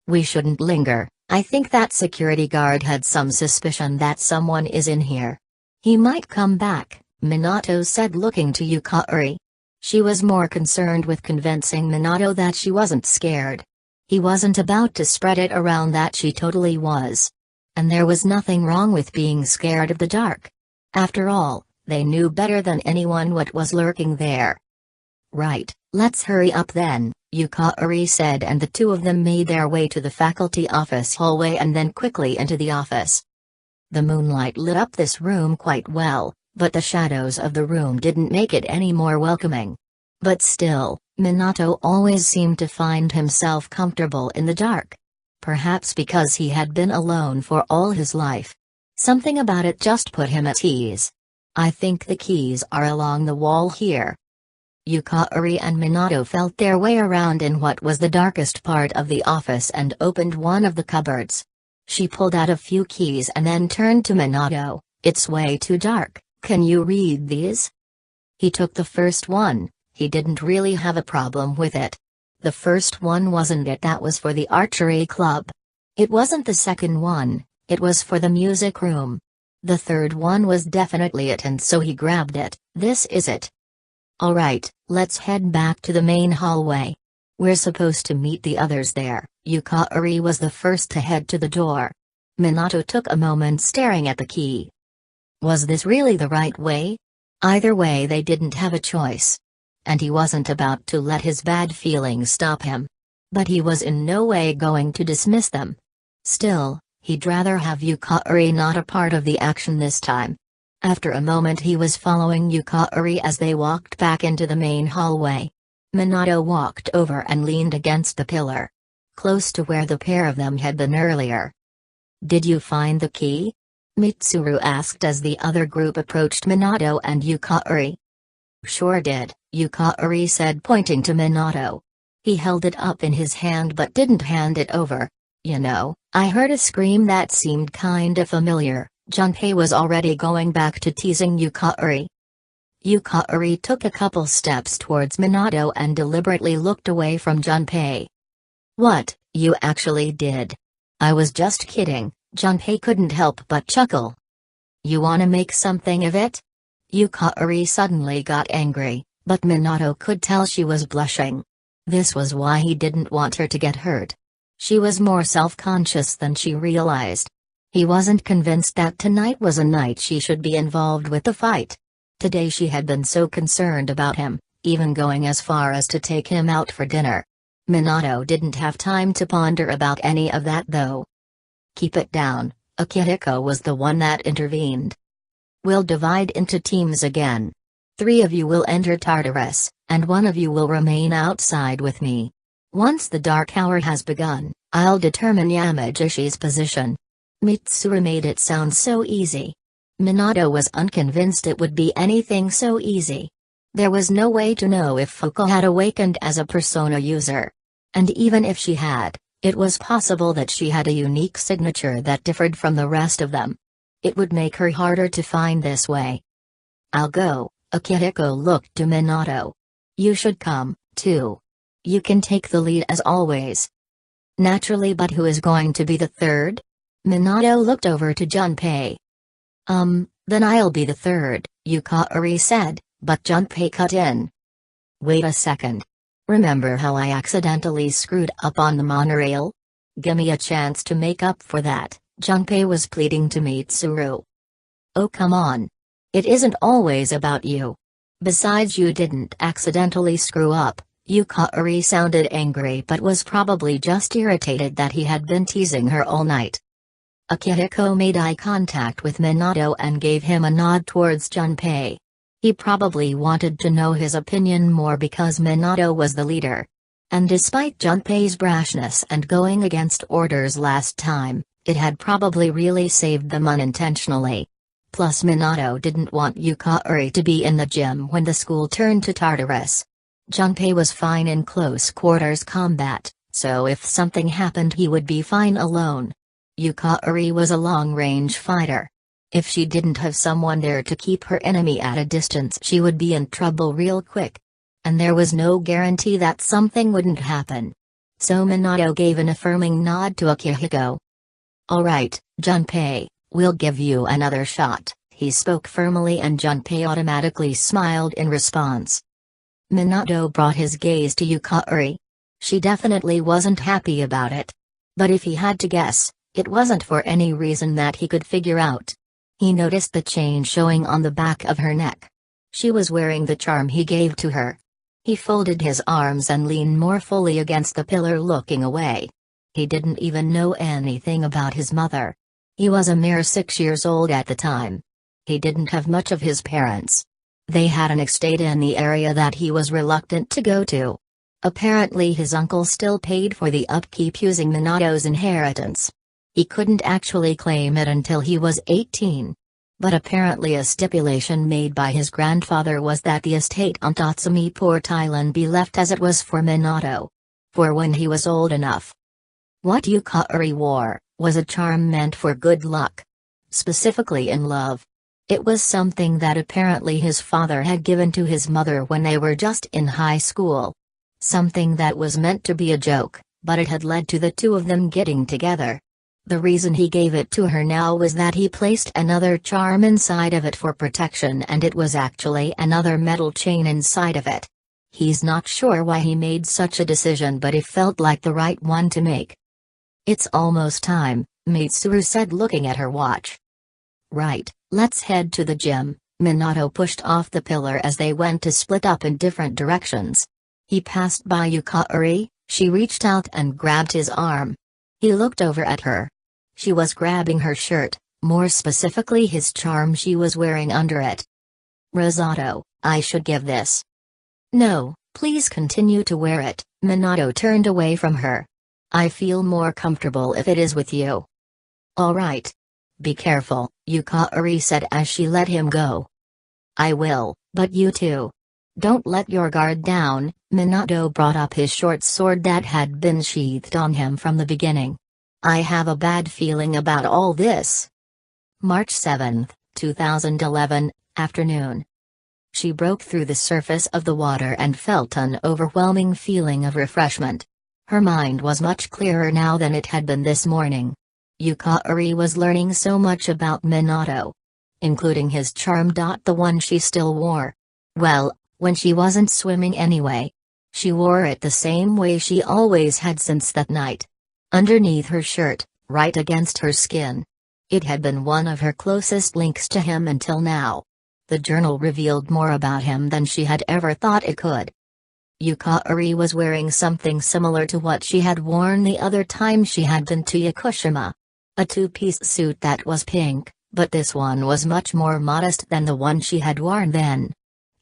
"We shouldn't linger. I think that security guard had some suspicion that someone is in here. He might come back," Minato said, looking to Yukari. She was more concerned with convincing Minato that she wasn't scared. He wasn't about to spread it around that she totally was. And there was nothing wrong with being scared of the dark. After all, they knew better than anyone what was lurking there. "Right, let's hurry up then," Yukari said, and the two of them made their way to the faculty office hallway and then quickly into the office. The moonlight lit up this room quite well, but the shadows of the room didn't make it any more welcoming. But still, Minato always seemed to find himself comfortable in the dark. Perhaps because he had been alone for all his life. Something about it just put him at ease. "I think the keys are along the wall here." Yukari and Minato felt their way around in what was the darkest part of the office and opened one of the cupboards. She pulled out a few keys and then turned to Minato. "It's way too dark. Can you read these?" He took the first one. He didn't really have a problem with it. The first one wasn't it, that was for the archery club. It wasn't the second one, it was for the music room. The third one was definitely it, and so he grabbed it. "This is it." "Alright, let's head back to the main hallway. We're supposed to meet the others there." Yukari was the first to head to the door. Minato took a moment staring at the key. Was this really the right way? Either way, they didn't have a choice. And he wasn't about to let his bad feelings stop him. But he was in no way going to dismiss them. Still, he'd rather have Yukari not a part of the action this time. After a moment he was following Yukari as they walked back into the main hallway. Minato walked over and leaned against the pillar. Close to where the pair of them had been earlier. Did you find the key? Mitsuru asked as the other group approached Minato and Yukari. Sure did, Yukari said, pointing to Minato. He held it up in his hand but didn't hand it over. You know, I heard a scream that seemed kinda familiar. Junpei was already going back to teasing Yukari. Yukari took a couple steps towards Minato and deliberately looked away from Junpei. What, you actually did? I was just kidding, Junpei couldn't help but chuckle. You wanna make something of it? Yukari suddenly got angry, but Minato could tell she was blushing. This was why he didn't want her to get hurt. She was more self-conscious than she realized. He wasn't convinced that tonight was a night she should be involved with the fight. Today she had been so concerned about him, even going as far as to take him out for dinner. Minato didn't have time to ponder about any of that though. Keep it down, Akihiko was the one that intervened. We'll divide into teams again. 3 of you will enter Tartarus, and 1 of you will remain outside with me. Once the dark hour has begun, I'll determine Yamagishi's position. Mitsuru made it sound so easy. Minato was unconvinced it would be anything so easy. There was no way to know if Fuko had awakened as a persona user. And even if she had, it was possible that she had a unique signature that differed from the rest of them. It would make her harder to find this way. I'll go, Akihiko looked to Minato. You should come, too. You can take the lead as always. Naturally, but who is going to be the third? Minato looked over to Junpei. Then I'll be the third, Yukari said, but Junpei cut in. Wait a second. Remember how I accidentally screwed up on the monorail? Gimme a chance to make up for that, Junpei was pleading to Mitsuru. Oh come on. It isn't always about you. Besides, you didn't accidentally screw up. Yukari sounded angry but was probably just irritated that he had been teasing her all night. Akihiko made eye contact with Minato and gave him a nod towards Junpei. He probably wanted to know his opinion more because Minato was the leader. And despite Junpei's brashness and going against orders last time, it had probably really saved them unintentionally. Plus Minato didn't want Yukari to be in the gym when the school turned to Tartarus. Junpei was fine in close quarters combat, so if something happened he would be fine alone. Yukari was a long-range fighter. If she didn't have someone there to keep her enemy at a distance, she would be in trouble real quick. And there was no guarantee that something wouldn't happen. So Minato gave an affirming nod to Akihiko. Alright, Junpei, we'll give you another shot, he spoke firmly and Junpei automatically smiled in response. Minato brought his gaze to Yukari. She definitely wasn't happy about it. But if he had to guess, it wasn't for any reason that he could figure out. He noticed the chain showing on the back of her neck. She was wearing the charm he gave to her. He folded his arms and leaned more fully against the pillar, looking away. He didn't even know anything about his mother. He was a mere 6 years old at the time. He didn't have much of his parents. They had an estate in the area that he was reluctant to go to. Apparently his uncle still paid for the upkeep using Minato's inheritance. He couldn't actually claim it until he was 18. But apparently a stipulation made by his grandfather was that the estate on Tatsumi Port Island be left as it was for Minato. For when he was old enough. What Yukari wore was a charm meant for good luck. Specifically in love. It was something that apparently his father had given to his mother when they were just in high school. Something that was meant to be a joke, but it had led to the two of them getting together. The reason he gave it to her now was that he placed another charm inside of it for protection, and it was actually another metal chain inside of it. He's not sure why he made such a decision, but it felt like the right one to make. It's almost time, Mitsuru said, looking at her watch. Right, let's head to the gym. Minato pushed off the pillar as they went to split up in different directions. He passed by Yukari. She reached out and grabbed his arm. He looked over at her. She was grabbing her shirt, more specifically his charm she was wearing under it. Arisato, I should give this. No, please continue to wear it. Minato turned away from her. I feel more comfortable if it is with you. All right. Be careful, Yukari said as she let him go. I will, but you too. Don't let your guard down. Minato brought up his short sword that had been sheathed on him from the beginning. I have a bad feeling about all this. March 7, 2011, afternoon. She broke through the surface of the water and felt an overwhelming feeling of refreshment. Her mind was much clearer now than it had been this morning. Yukari was learning so much about Minato, including his charm. The one she still wore. Well, when she wasn't swimming anyway. She wore it the same way she always had since that night. Underneath her shirt, right against her skin. It had been one of her closest links to him until now. The journal revealed more about him than she had ever thought it could. Yukari was wearing something similar to what she had worn the other time she had been to Yakushima. A two-piece suit that was pink, but this one was much more modest than the one she had worn then.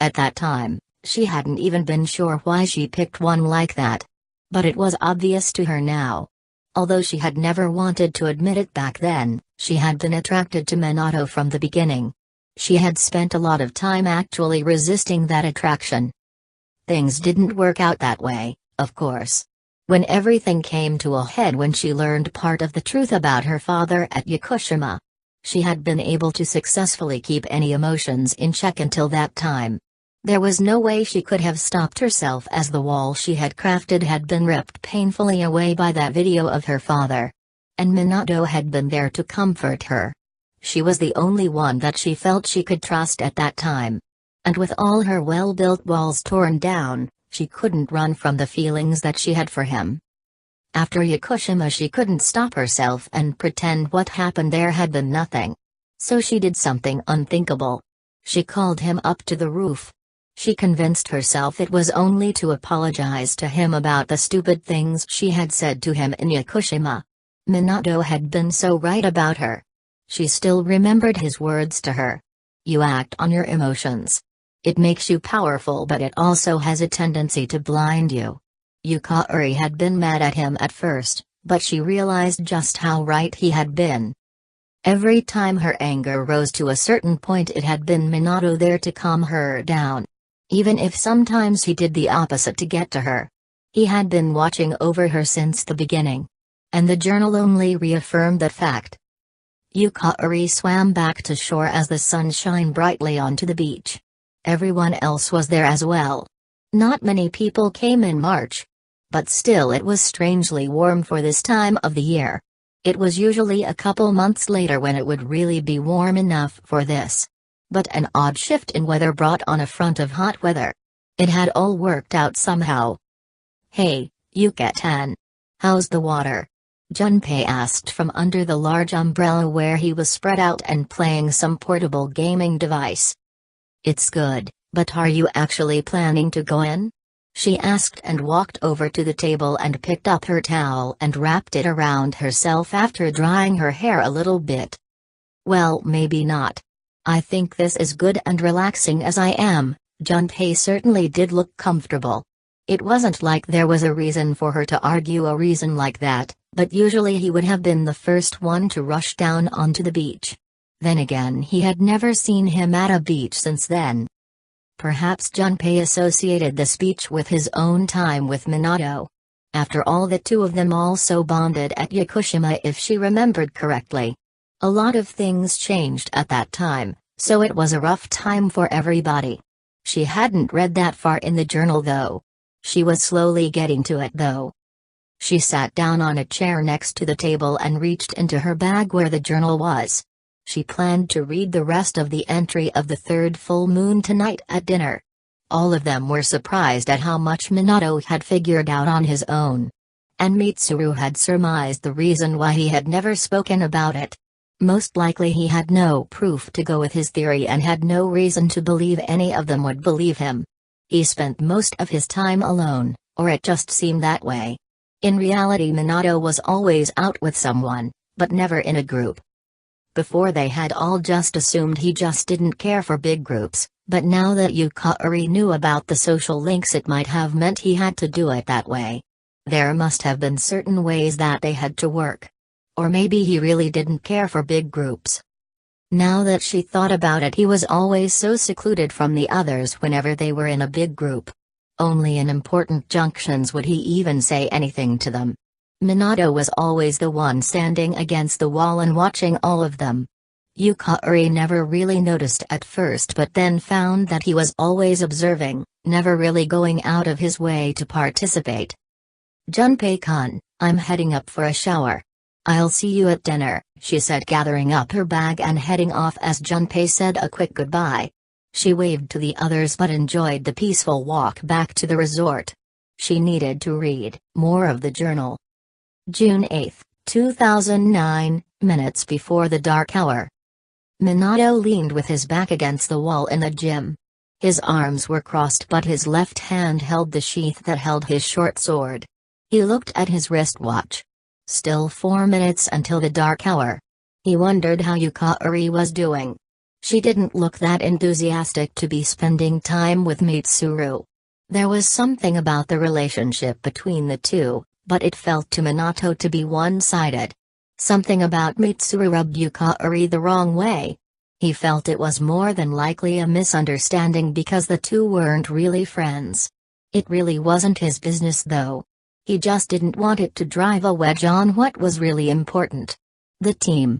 At that time, she hadn't even been sure why she picked one like that. But it was obvious to her now. Although she had never wanted to admit it back then, she had been attracted to Minato from the beginning. She had spent a lot of time actually resisting that attraction. Things didn't work out that way, of course. When everything came to a head when she learned part of the truth about her father at Yakushima. She had been able to successfully keep any emotions in check until that time. There was no way she could have stopped herself as the wall she had crafted had been ripped painfully away by that video of her father. And Minato had been there to comfort her. She was the only one that she felt she could trust at that time. And with all her well-built walls torn down, she couldn't run from the feelings that she had for him. After Yakushima she couldn't stop herself and pretend what happened there had been nothing. So she did something unthinkable. She called him up to the roof. She convinced herself it was only to apologize to him about the stupid things she had said to him in Yakushima. Minato had been so right about her. She still remembered his words to her. You act on your emotions. It makes you powerful, but it also has a tendency to blind you. Yukari had been mad at him at first, but she realized just how right he had been. Every time her anger rose to a certain point it had been Minato there to calm her down. Even if sometimes he did the opposite to get to her. He had been watching over her since the beginning. And the journal only reaffirmed that fact. Yukari swam back to shore as the sun shined brightly onto the beach. Everyone else was there as well. Not many people came in March. But still it was strangely warm for this time of the year. It was usually a couple months later when it would really be warm enough for this. But an odd shift in weather brought on a front of hot weather. It had all worked out somehow. Hey, Yuka-tan. How's the water? Junpei asked from under the large umbrella where he was spread out and playing some portable gaming device. It's good, but are you actually planning to go in? She asked and walked over to the table and picked up her towel and wrapped it around herself after drying her hair a little bit. Well, maybe not. I think this is good and relaxing as I am. Junpei certainly did look comfortable. It wasn't like there was a reason for her to argue a reason like that, but usually he would have been the first one to rush down onto the beach. Then again, he had never seen him at a beach since then. Perhaps Junpei associated the speech with his own time with Minato. After all, the two of them also bonded at Yakushima if she remembered correctly. A lot of things changed at that time, so it was a rough time for everybody. She hadn't read that far in the journal though. She was slowly getting to it though. She sat down on a chair next to the table and reached into her bag where the journal was. She planned to read the rest of the entry of the third full moon tonight at dinner. All of them were surprised at how much Minato had figured out on his own. And Mitsuru had surmised the reason why he had never spoken about it. Most likely he had no proof to go with his theory and had no reason to believe any of them would believe him. He spent most of his time alone, or it just seemed that way. In reality, Minato was always out with someone, but never in a group. Before they had all just assumed he just didn't care for big groups, but now that Yukari knew about the social links it might have meant he had to do it that way. There must have been certain ways that they had to work. Or maybe he really didn't care for big groups. Now that she thought about it, he was always so secluded from the others whenever they were in a big group. Only in important junctions would he even say anything to them. Minato was always the one standing against the wall and watching all of them. Yukari never really noticed at first, but then found that he was always observing, never really going out of his way to participate. "Junpei-kun, I'm heading up for a shower. I'll see you at dinner," she said, gathering up her bag and heading off as Junpei said a quick goodbye. She waved to the others but enjoyed the peaceful walk back to the resort. She needed to read more of the journal. June 8, 2009, minutes before the dark hour. Minato leaned with his back against the wall in the gym. His arms were crossed but his left hand held the sheath that held his short sword. He looked at his wristwatch. Still 4 minutes until the dark hour. He wondered how Yukari was doing. She didn't look that enthusiastic to be spending time with Mitsuru. There was something about the relationship between the two, but it felt to Minato to be one-sided. Something about Mitsuru rubbed Yukari the wrong way. He felt it was more than likely a misunderstanding because the two weren't really friends. It really wasn't his business though. He just didn't want it to drive a wedge on what was really important. The team.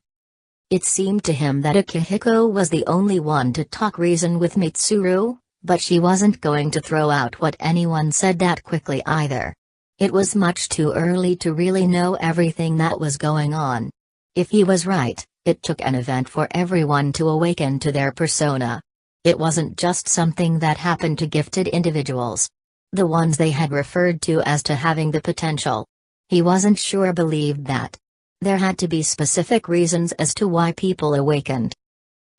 It seemed to him that Akihiko was the only one to talk reason with Mitsuru, but she wasn't going to throw out what anyone said that quickly either. It was much too early to really know everything that was going on. If he was right, it took an event for everyone to awaken to their persona. It wasn't just something that happened to gifted individuals. The ones they had referred to as to having the potential. He wasn't sure believed that. There had to be specific reasons as to why people awakened.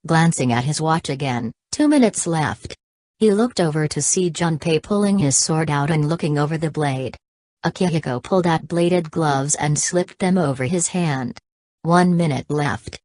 Glancing at his watch again, 2 minutes left. He looked over to see Junpei pulling his sword out and looking over the blade. Akihiko pulled out bladed gloves and slipped them over his hand. 1 minute left.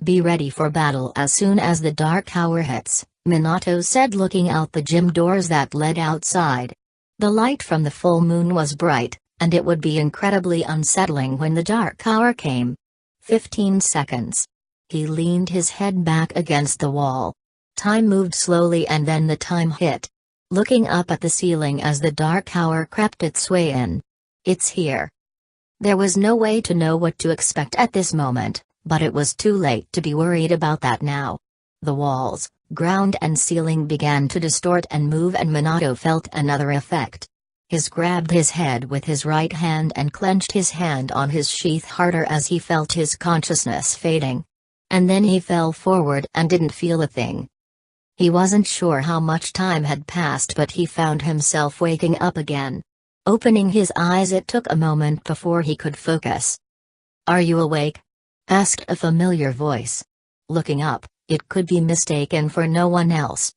"Be ready for battle as soon as the dark hour hits," Minato said, looking out the gym doors that led outside. The light from the full moon was bright, and it would be incredibly unsettling when the dark hour came. 15 seconds. He leaned his head back against the wall. Time moved slowly and then the time hit. Looking up at the ceiling as the dark hour crept its way in. It's here. There was no way to know what to expect at this moment, but it was too late to be worried about that now. The walls, ground and ceiling began to distort and move, and Minato felt another effect. He grabbed his head with his right hand and clenched his hand on his sheath harder as he felt his consciousness fading. And then he fell forward and didn't feel a thing. He wasn't sure how much time had passed, but he found himself waking up again. Opening his eyes, it took a moment before he could focus. "Are you awake?" asked a familiar voice. Looking up, it could be mistaken for no one else.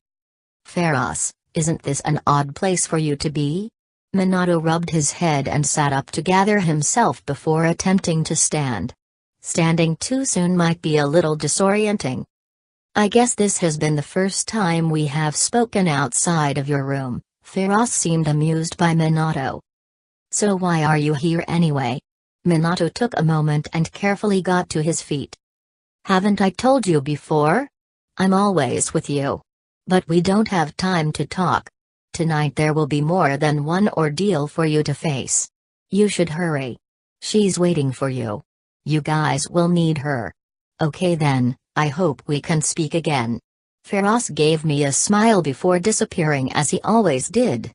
"Pharos, isn't this an odd place for you to be?" Minato rubbed his head and sat up to gather himself before attempting to stand. Standing too soon might be a little disorienting. "I guess this has been the first time we have spoken outside of your room." Pharos seemed amused by Minato. "So why are you here anyway?" Minato took a moment and carefully got to his feet. "Haven't I told you before? I'm always with you. But we don't have time to talk. Tonight there will be more than one ordeal for you to face. You should hurry. She's waiting for you. You guys will need her. Okay then, I hope we can speak again." Pharos gave me a smile before disappearing as he always did.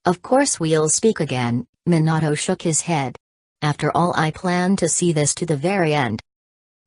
"Of course we'll speak again," Minato shook his head. "After all, I plan to see this to the very end."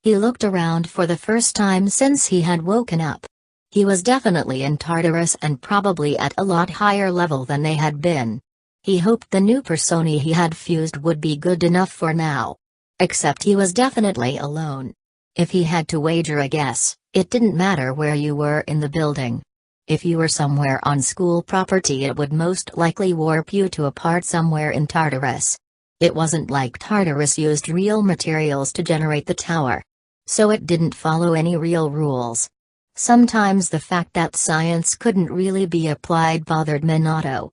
He looked around for the first time since he had woken up. He was definitely in Tartarus and probably at a lot higher level than they had been. He hoped the new persona he had fused would be good enough for now. Except he was definitely alone. If he had to wager a guess, it didn't matter where you were in the building. If you were somewhere on school property, it would most likely warp you to a part somewhere in Tartarus. It wasn't like Tartarus used real materials to generate the tower. So it didn't follow any real rules. Sometimes the fact that science couldn't really be applied bothered Minato.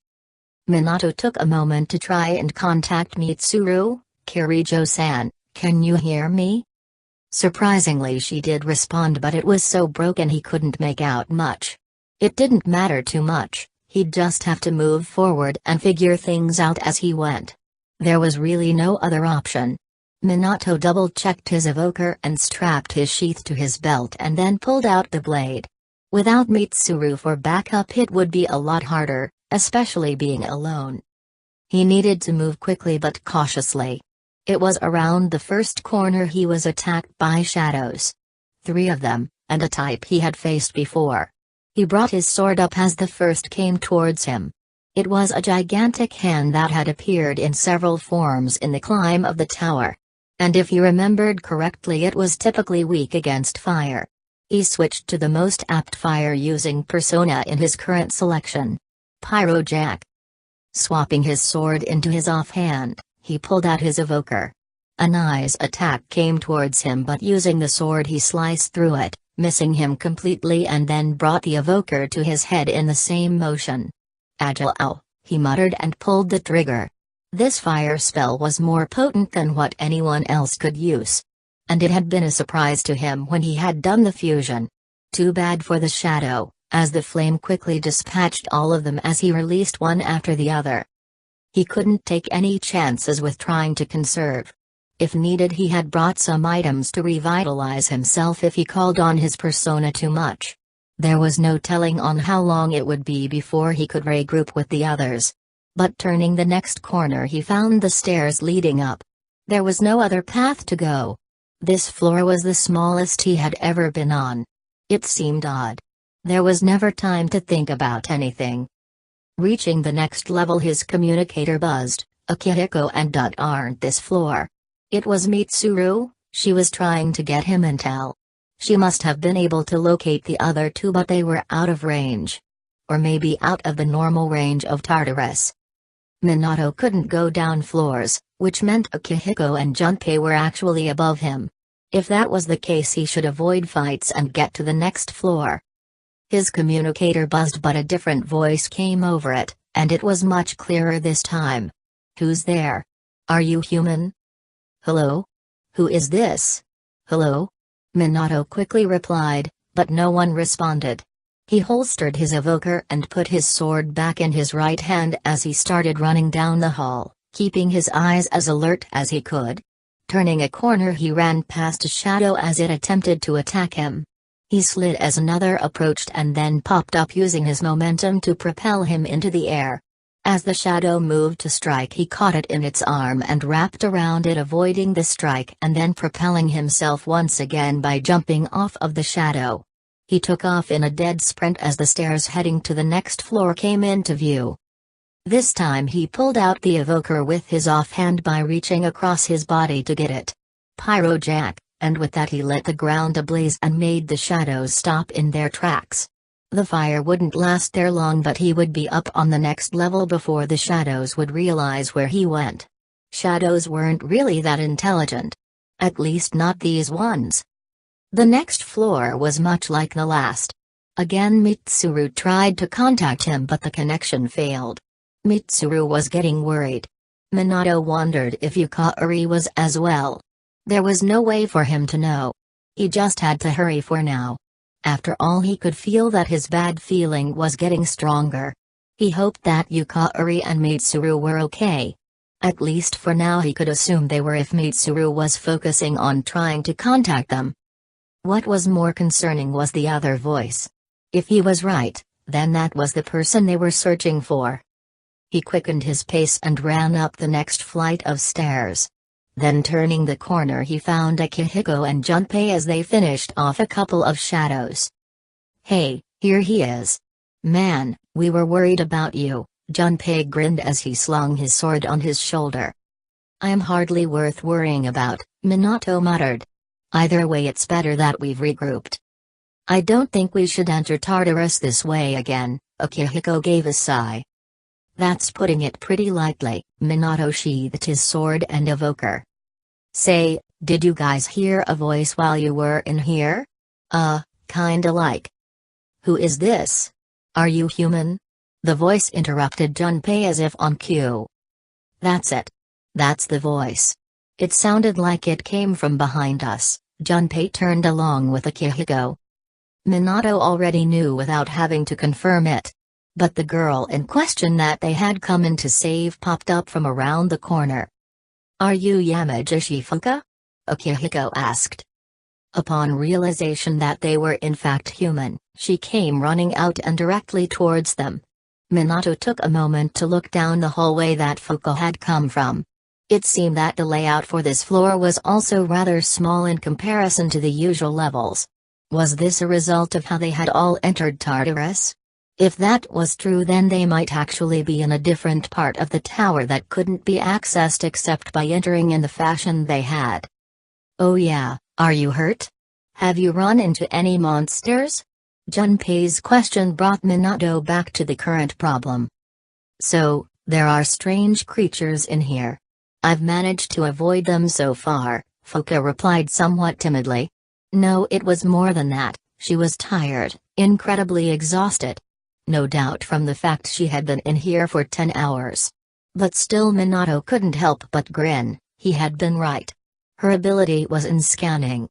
Minato took a moment to try and contact Mitsuru. "Kirijo-san, Can you hear me? Surprisingly, she did respond, but it was so broken he couldn't make out much. It didn't matter too much, he'd just have to move forward and figure things out as he went. There was really no other option. Minato double-checked his evoker and strapped his sheath to his belt and then pulled out the blade. Without Mitsuru for backup, it would be a lot harder, especially being alone. He needed to move quickly but cautiously. It was around the first corner he was attacked by shadows. 3 of them, and a type he had faced before. He brought his sword up as the first came towards him. It was a gigantic hand that had appeared in several forms in the climb of the tower. And if he remembered correctly, it was typically weak against fire. He switched to the most apt fire-using persona in his current selection. Pyro Jack. Swapping his sword into his offhand, he pulled out his evoker. A nice attack came towards him, but using the sword he sliced through it, missing him completely, and then brought the evoker to his head in the same motion. Agile ow, he muttered and pulled the trigger. This fire spell was more potent than what anyone else could use. And it had been a surprise to him when he had done the fusion. Too bad for the shadow, as the flame quickly dispatched all of them as he released one after the other. He couldn't take any chances with trying to conserve. If needed, he had brought some items to revitalize himself if he called on his persona too much. There was no telling on how long it would be before he could regroup with the others. But turning the next corner, he found the stairs leading up. There was no other path to go. This floor was the smallest he had ever been on. It seemed odd. There was never time to think about anything. Reaching the next level, his communicator buzzed. Akihiko and Dut aren't this floor. It was Mitsuru. She was trying to get him intel. She must have been able to locate the other 2, but they were out of range. Or maybe out of the normal range of Tartarus. Minato couldn't go down floors, which meant Akihiko and Junpei were actually above him. If that was the case, he should avoid fights and get to the next floor. His communicator buzzed, but a different voice came over it, and it was much clearer this time. Who's there? Are you human? Hello? Who is this? Hello? Minato quickly replied, but no one responded. He holstered his evoker and put his sword back in his right hand as he started running down the hall, keeping his eyes as alert as he could. Turning a corner, he ran past a shadow as it attempted to attack him. He slid as another approached and then popped up, using his momentum to propel him into the air. As the shadow moved to strike, he caught it in its arm and wrapped around it, avoiding the strike and then propelling himself once again by jumping off of the shadow. He took off in a dead sprint as the stairs heading to the next floor came into view. This time he pulled out the evoker with his offhand by reaching across his body to get it. Pyro Jack, and with that he lit the ground ablaze and made the shadows stop in their tracks. The fire wouldn't last there long, but he would be up on the next level before the shadows would realize where he went. Shadows weren't really that intelligent. At least not these ones. The next floor was much like the last. Again Mitsuru tried to contact him, but the connection failed. Mitsuru was getting worried. Minato wondered if Yukari was as well. There was no way for him to know. He just had to hurry for now. After all, he could feel that his bad feeling was getting stronger. He hoped that Yukari and Mitsuru were okay. At least for now he could assume they were, if Mitsuru was focusing on trying to contact them. What was more concerning was the other voice. If he was right, then that was the person they were searching for. He quickened his pace and ran up the next flight of stairs. Then turning the corner, he found Akihiko and Junpei as they finished off a couple of shadows. "Hey, here he is. Man, we were worried about you," Junpei grinned as he slung his sword on his shoulder. "I'm hardly worth worrying about," Minato muttered. "Either way, it's better that we've regrouped. I don't think we should enter Tartarus this way again," Akihiko gave a sigh. "That's putting it pretty lightly." Minato sheathed his sword and evoker. "Say, did you guys hear a voice while you were in here? Kinda like." "Who is this? Are you human?" The voice interrupted Junpei as if on cue. "That's it. That's the voice. It sounded like it came from behind us. Junpei turned along with Akihiko. Minato already knew without having to confirm it. But the girl in question that they had come in to save popped up from around the corner. "Are you Yamagishi Fuka?" Akihiko asked. Upon realization that they were in fact human, she came running out and directly towards them. Minato took a moment to look down the hallway that Fuka had come from. It seemed that the layout for this floor was also rather small in comparison to the usual levels. Was this a result of how they had all entered Tartarus? If that was true, then they might actually be in a different part of the tower that couldn't be accessed except by entering in the fashion they had. "Oh yeah, are you hurt? Have you run into any monsters?" Junpei's question brought Minato back to the current problem. "So, there are strange creatures in here. I've managed to avoid them so far," Fuka replied somewhat timidly. No, it was more than that. She was tired, incredibly exhausted. No doubt from the fact she had been in here for 10 hours. But still Minato couldn't help but grin. He had been right. Her ability was in scanning.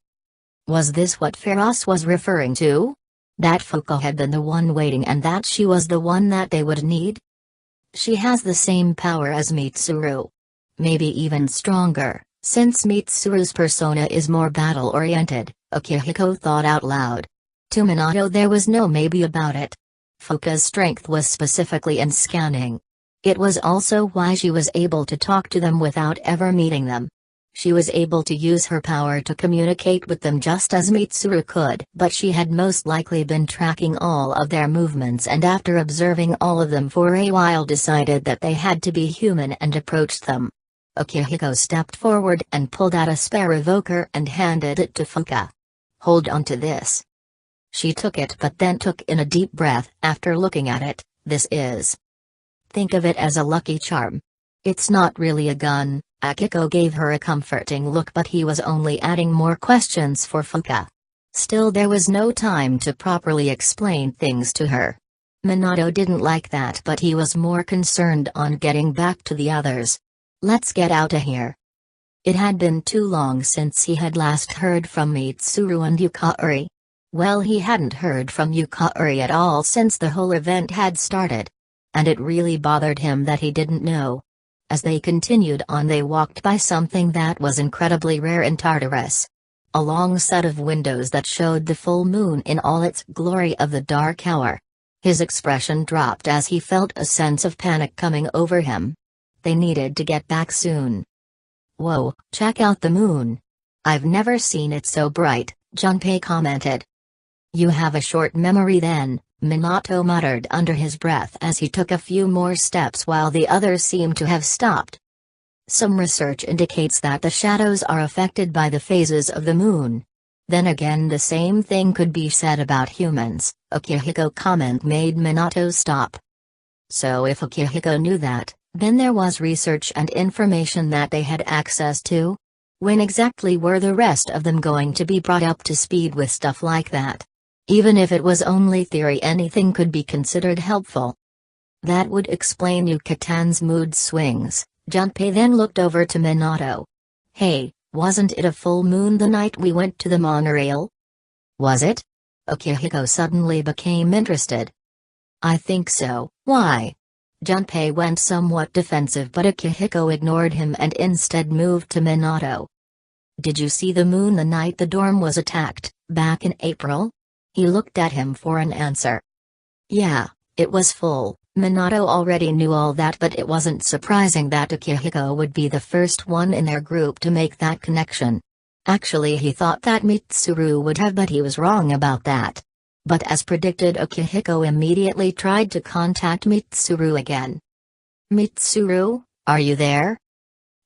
Was this what Feroz was referring to? That Fuka had been the one waiting and that she was the one that they would need? She has the same power as Mitsuru. Maybe even stronger, since Mitsuru's persona is more battle-oriented, Akihiko thought out loud. To Minato there was no maybe about it. Fuka's strength was specifically in scanning. It was also why she was able to talk to them without ever meeting them. She was able to use her power to communicate with them just as Mitsuru could, but she had most likely been tracking all of their movements and after observing all of them for a while decided that they had to be human and approached them. Akihiko stepped forward and pulled out a spare evoker and handed it to Fuka. "Hold on to this." She took it but then took in a deep breath after looking at it. "This is. Think of it as a lucky charm. It's not really a gun." Akiko gave her a comforting look but he was only adding more questions for Fuka. Still there was no time to properly explain things to her. Minato didn't like that but he was more concerned on getting back to the others. "Let's get out of here." It had been too long since he had last heard from Mitsuru and Yukari. Well, he hadn't heard from Yukari at all since the whole event had started. And it really bothered him that he didn't know. As they continued on they walked by something that was incredibly rare in Tartarus. A long set of windows that showed the full moon in all its glory of the dark hour. His expression dropped as he felt a sense of panic coming over him. They needed to get back soon. "Whoa, check out the moon. I've never seen it so bright," Junpei commented. "You have a short memory then," Minato muttered under his breath as he took a few more steps while the others seemed to have stopped. "Some research indicates that the shadows are affected by the phases of the moon. Then again the same thing could be said about humans," Akihiko's comment made Minato stop. So if Akihiko knew that, then there was research and information that they had access to? When exactly were the rest of them going to be brought up to speed with stuff like that? Even if it was only theory, anything could be considered helpful. That would explain Yukatan's mood swings. Junpei then looked over to Minato. "Hey, wasn't it a full moon the night we went to the monorail?" "Was it?" Akihiko suddenly became interested. "I think so." "Why?" Junpei went somewhat defensive but Akihiko ignored him and instead moved to Minato. "Did you see the moon the night the dorm was attacked, back in April?" He looked at him for an answer. "Yeah, it was full." Minato already knew all that but it wasn't surprising that Akihiko would be the first one in their group to make that connection. Actually he thought that Mitsuru would have but he was wrong about that. But as predicted Akihiko immediately tried to contact Mitsuru again. "Mitsuru, are you there?"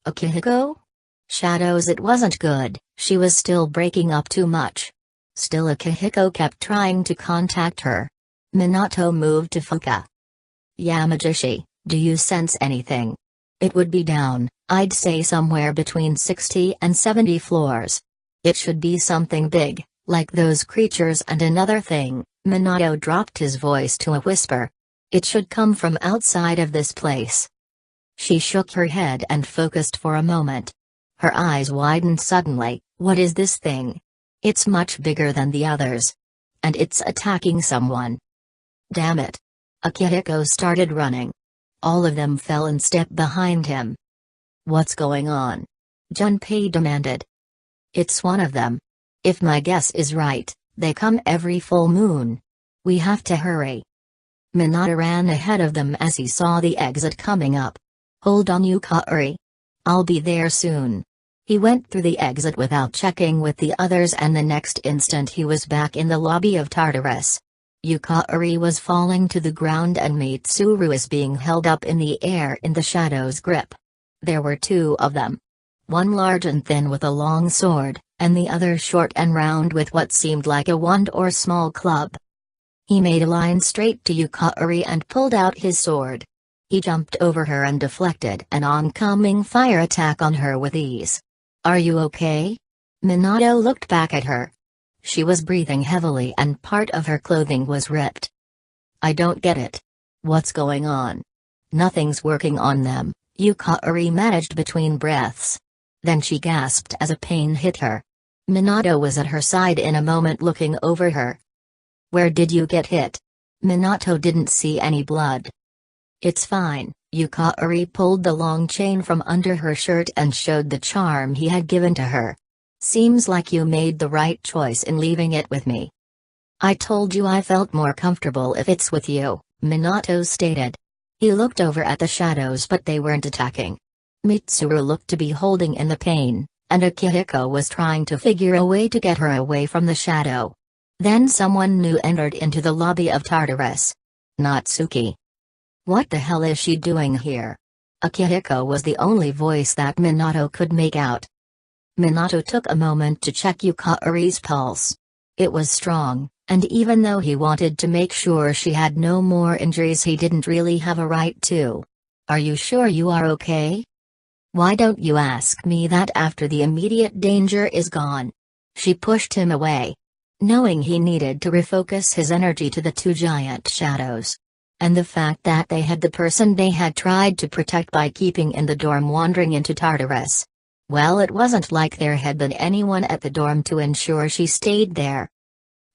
"Akihiko?" Shadows, it wasn't good, she was still breaking up too much. Still Akihiko kept trying to contact her. Minato moved to Fuka. "Yamagishi, do you sense anything? It would be down, I'd say somewhere between 60 and 70 floors. It should be something big, like those creatures and another thing." Minato dropped his voice to a whisper. "It should come from outside of this place." She shook her head and focused for a moment. Her eyes widened suddenly. What is this thing? It's much bigger than the others. And it's attacking someone. Damn it. Akihiko started running. All of them fell in step behind him. What's going on? Junpei demanded. It's one of them. If my guess is right, they come every full moon. We have to hurry. Minato ran ahead of them as he saw the exit coming up. Hold on, Yukari. I'll be there soon. He went through the exit without checking with the others, and the next instant he was back in the lobby of Tartarus. Yukari was falling to the ground and Mitsuru is being held up in the air in the shadow's grip. There were two of them. One large and thin with a long sword, and the other short and round with what seemed like a wand or small club. He made a line straight to Yukari and pulled out his sword. He jumped over her and deflected an oncoming fire attack on her with ease. Are you okay? Minato looked back at her. She was breathing heavily and part of her clothing was ripped. I don't get it. What's going on? Nothing's working on them, Yukari managed between breaths. Then she gasped as a pain hit her. Minato was at her side in a moment, looking over her. Where did you get hit? Minato didn't see any blood. It's fine. Yukari pulled the long chain from under her shirt and showed the charm he had given to her. Seems like you made the right choice in leaving it with me. I told you I felt more comfortable if it's with you, Minato stated. He looked over at the shadows, but they weren't attacking. Mitsuru looked to be holding in the pain, and Akihiko was trying to figure a way to get her away from the shadow. Then someone new entered into the lobby of Tartarus. Natsuki. What the hell is she doing here? Akihiko was the only voice that Minato could make out. Minato took a moment to check Yukari's pulse. It was strong, and even though he wanted to make sure she had no more injuries, he didn't really have a right to. Are you sure you are okay? Why don't you ask me that after the immediate danger is gone? She pushed him away. Knowing he needed to refocus his energy to the two giant shadows. And the fact that they had the person they had tried to protect by keeping in the dorm wandering into Tartarus. Well, it wasn't like there had been anyone at the dorm to ensure she stayed there.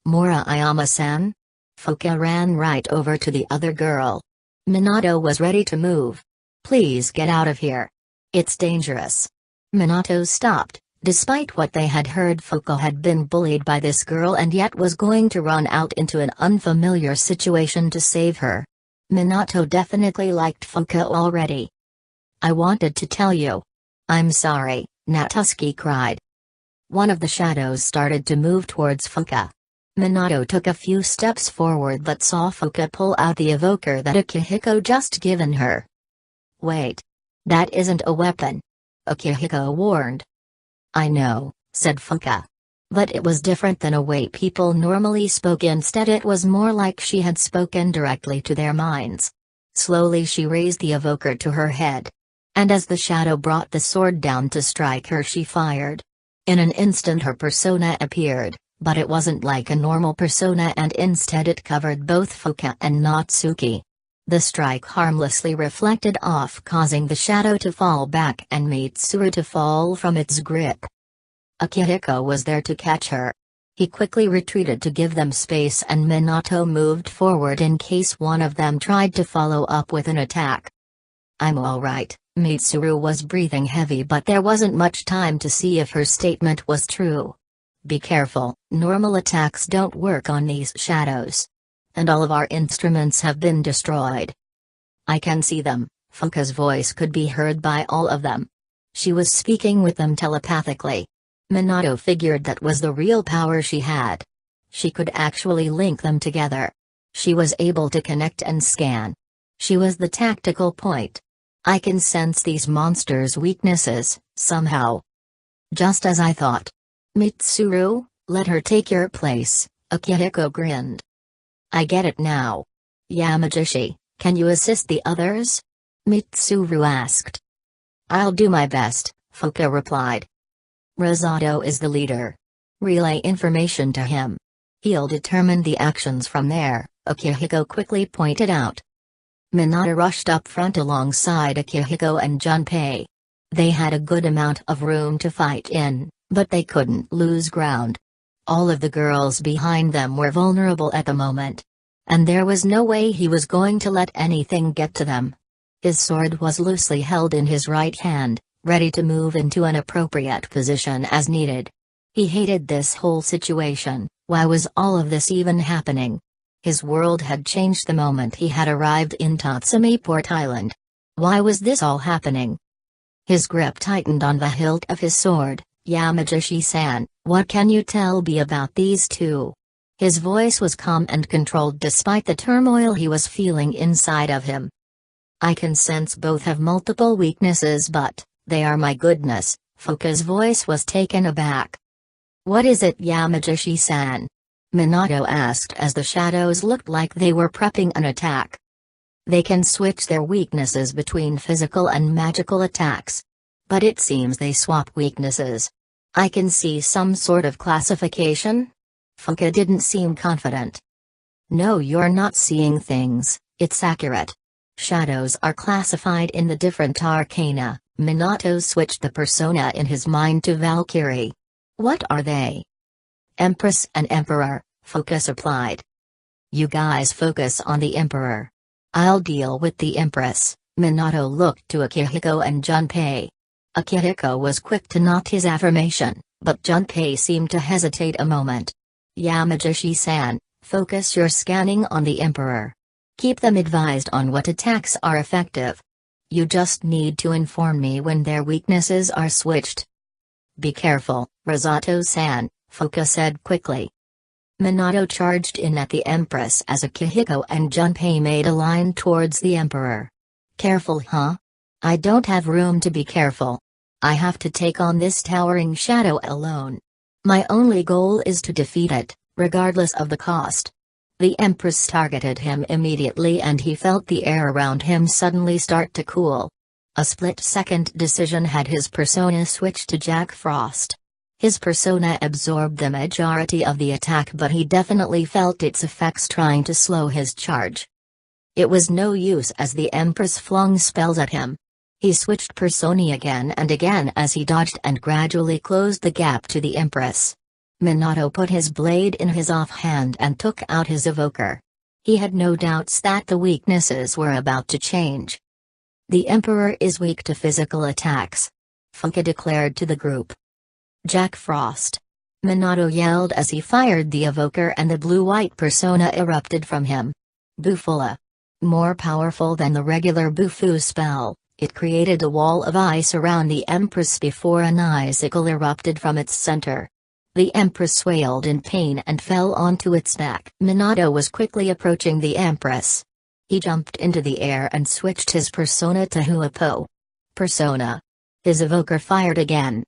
Murayama-san? Fuka ran right over to the other girl. Minato was ready to move. Please get out of here. It's dangerous. Minato stopped. Despite what they had heard, Fuka had been bullied by this girl and yet was going to run out into an unfamiliar situation to save her. Minato definitely liked Fuka already. I wanted to tell you. I'm sorry, Natsuki cried. One of the shadows started to move towards Fuka. Minato took a few steps forward but saw Fuka pull out the evoker that Akihiko just given her. Wait. That isn't a weapon. Akihiko warned. I know, said Fuka. But it was different than a way people normally spoke. Instead, it was more like she had spoken directly to their minds. Slowly she raised the evoker to her head. And as the shadow brought the sword down to strike her, she fired. In an instant her persona appeared, but it wasn't like a normal persona, and instead it covered both Fuka and Natsuki. The strike harmlessly reflected off, causing the shadow to fall back and Mitsuru to fall from its grip. Akihiko was there to catch her. He quickly retreated to give them space, and Minato moved forward in case one of them tried to follow up with an attack. I'm alright. Mitsuru was breathing heavy, but there wasn't much time to see if her statement was true. Be careful, normal attacks don't work on these shadows. And all of our instruments have been destroyed. I can see them. Fuka's voice could be heard by all of them. She was speaking with them telepathically. Minato figured that was the real power she had. She could actually link them together. She was able to connect and scan. She was the tactical point. I can sense these monsters' weaknesses, somehow. Just as I thought. Mitsuru, let her take your place, Akihiko grinned. I get it now. Yamagishi, can you assist the others? Mitsuru asked. I'll do my best, Fuka replied. Arisato is the leader. Relay information to him. He'll determine the actions from there, Akihiko quickly pointed out. Minato rushed up front alongside Akihiko and Junpei. They had a good amount of room to fight in, but they couldn't lose ground. All of the girls behind them were vulnerable at the moment. And there was no way he was going to let anything get to them. His sword was loosely held in his right hand, ready to move into an appropriate position as needed. He hated this whole situation. Why was all of this even happening? His world had changed the moment he had arrived in Tatsumi Port Island. Why was this all happening? His grip tightened on the hilt of his sword. Yamagishi-san, what can you tell me about these two? His voice was calm and controlled despite the turmoil he was feeling inside of him. I can sense both have multiple weaknesses, but they are my goodness. Fuka's voice was taken aback. What is it, Yamagishi-san? Minato asked as the shadows looked like they were prepping an attack. They can switch their weaknesses between physical and magical attacks. But it seems they swap weaknesses. I can see some sort of classification? Fuka didn't seem confident. No, you're not seeing things, it's accurate. Shadows are classified in the different arcana. Minato switched the persona in his mind to Valkyrie. What are they? Empress and Emperor, Fuka supplied. You guys focus on the Emperor. I'll deal with the Empress. Minato looked to Akihiko and Junpei. Akihiko was quick to nod his affirmation, but Junpei seemed to hesitate a moment. Yamagishi-san, focus your scanning on the Emperor. Keep them advised on what attacks are effective. You just need to inform me when their weaknesses are switched. Be careful, Arisato-san, Fuka said quickly. Minato charged in at the Empress as Akihiko and Junpei made a line towards the Emperor. Careful, huh? I don't have room to be careful. I have to take on this towering shadow alone. My only goal is to defeat it, regardless of the cost. The Empress targeted him immediately and he felt the air around him suddenly start to cool. A split-second decision had his persona switched to Jack Frost. His persona absorbed the majority of the attack, but he definitely felt its effects trying to slow his charge. It was no use as the Empress flung spells at him. He switched persona again and again as he dodged and gradually closed the gap to the Empress. Minato put his blade in his offhand and took out his evoker. He had no doubts that the weaknesses were about to change. The Emperor is weak to physical attacks, Fuka declared to the group. Jack Frost. Minato yelled as he fired the evoker and the blue-white persona erupted from him. Bufula. More powerful than the regular Bufu spell. It created a wall of ice around the Empress before an icicle erupted from its center. The Empress wailed in pain and fell onto its back. Minato was quickly approaching the Empress. He jumped into the air and switched his persona to Huapo. Persona. His evoker fired again.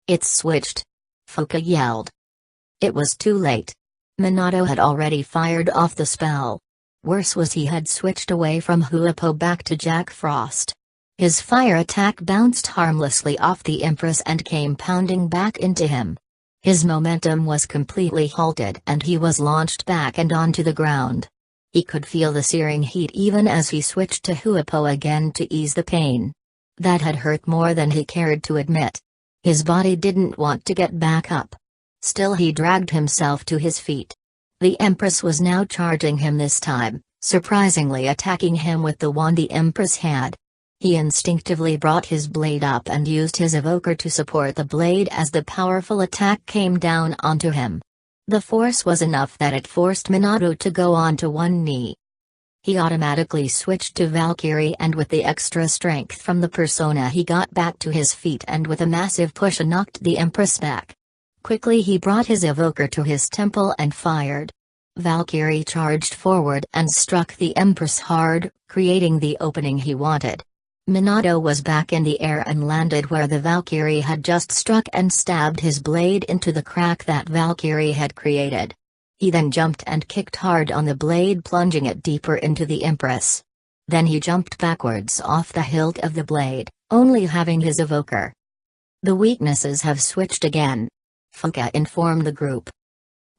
It's switched. Fuka yelled. It was too late. Minato had already fired off the spell. Worse was he had switched away from Huapo back to Jack Frost. His fire attack bounced harmlessly off the Empress and came pounding back into him. His momentum was completely halted and he was launched back and onto the ground. He could feel the searing heat even as he switched to Huapo again to ease the pain. That had hurt more than he cared to admit. His body didn't want to get back up. Still he dragged himself to his feet. The Empress was now charging him this time, surprisingly attacking him with the wand the Empress had. He instinctively brought his blade up and used his evoker to support the blade as the powerful attack came down onto him. The force was enough that it forced Minato to go onto one knee. He automatically switched to Valkyrie and with the extra strength from the persona he got back to his feet and with a massive push knocked the Empress back. Quickly he brought his evoker to his temple and fired. Valkyrie charged forward and struck the Empress hard, creating the opening he wanted. Minato was back in the air and landed where the Valkyrie had just struck and stabbed his blade into the crack that Valkyrie had created. He then jumped and kicked hard on the blade, plunging it deeper into the Empress. Then he jumped backwards off the hilt of the blade, only having his evoker. The weaknesses have switched again, Fuka informed the group.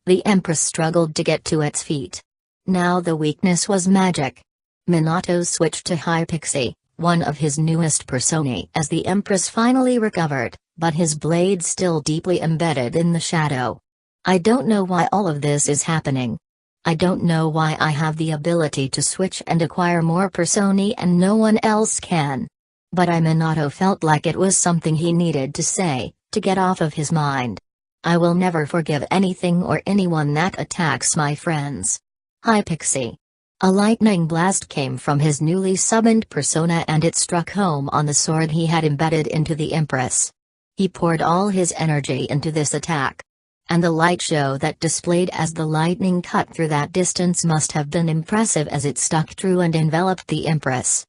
The Empress struggled to get to its feet. Now the weakness was magic. Minato switched to High Pixie, one of his newest personae, as the Empress finally recovered, but his blade still deeply embedded in the shadow. I don't know why all of this is happening. I don't know why I have the ability to switch and acquire more personae and no one else can. But Minato felt like it was something he needed to say, to get off of his mind. I will never forgive anything or anyone that attacks my friends. Hi Pixie. A lightning blast came from his newly summoned persona and it struck home on the sword he had embedded into the Empress. He poured all his energy into this attack. And the light show that displayed as the lightning cut through that distance must have been impressive as it stuck through and enveloped the Empress.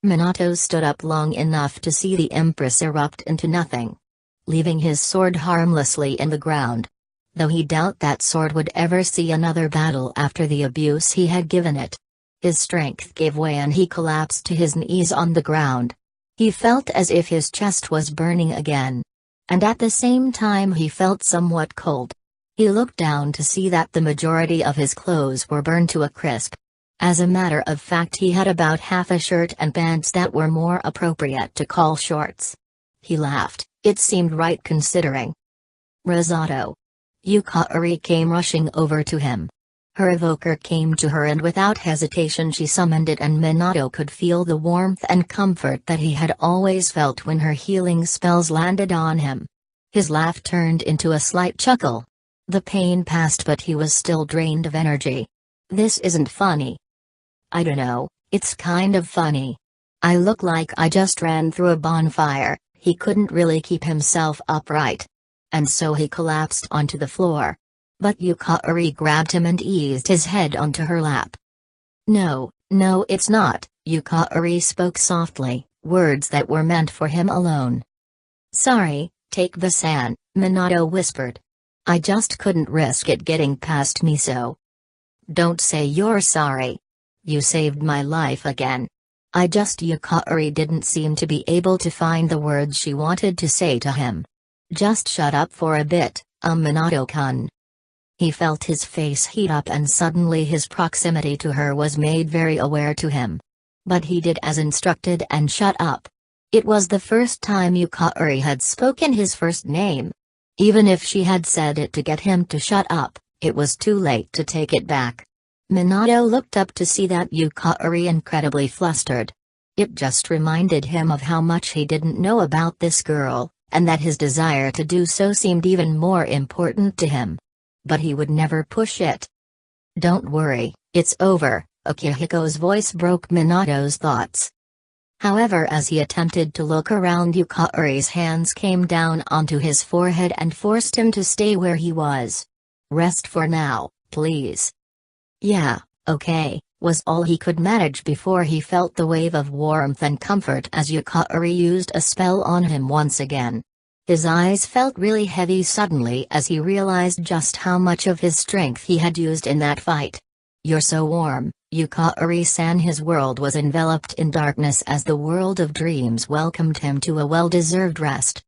Minato stood up long enough to see the Empress erupt into nothing, leaving his sword harmlessly in the ground. Though he doubted that sword would ever see another battle after the abuse he had given it. His strength gave way and he collapsed to his knees on the ground. He felt as if his chest was burning again. And at the same time he felt somewhat cold. He looked down to see that the majority of his clothes were burned to a crisp. As a matter of fact, he had about half a shirt and pants that were more appropriate to call shorts. He laughed, it seemed right considering. Arisato. Yukari came rushing over to him. Her evoker came to her and without hesitation she summoned it, and Minato could feel the warmth and comfort that he had always felt when her healing spells landed on him. His laugh turned into a slight chuckle. The pain passed but he was still drained of energy. This isn't funny. I don't know, it's kind of funny. I look like I just ran through a bonfire. He couldn't really keep himself upright. And so he collapsed onto the floor. But Yukari grabbed him and eased his head onto her lap. No, it's not, Yukari spoke softly, words that were meant for him alone. Sorry, take the sand, Minato whispered. I just couldn't risk it getting past me so. Don't say you're sorry. You saved my life again. Yukari didn't seem to be able to find the words she wanted to say to him. Just shut up for a bit, Minato-kun. He felt his face heat up and suddenly his proximity to her was made very aware to him. But he did as instructed and shut up. It was the first time Yukari had spoken his first name. Even if she had said it to get him to shut up, it was too late to take it back. Minato looked up to see that Yukari incredibly flustered. It just reminded him of how much he didn't know about this girl, and that his desire to do so seemed even more important to him. But he would never push it. Don't worry, it's over, Akihiko's voice broke Minato's thoughts. However, as he attempted to look around, Yukari's hands came down onto his forehead and forced him to stay where he was. Rest for now, please. Yeah, okay, was all he could manage before he felt the wave of warmth and comfort as Yukari used a spell on him once again. His eyes felt really heavy suddenly as he realized just how much of his strength he had used in that fight. You're so warm, Yukari-san. His world was enveloped in darkness as the world of dreams welcomed him to a well-deserved rest.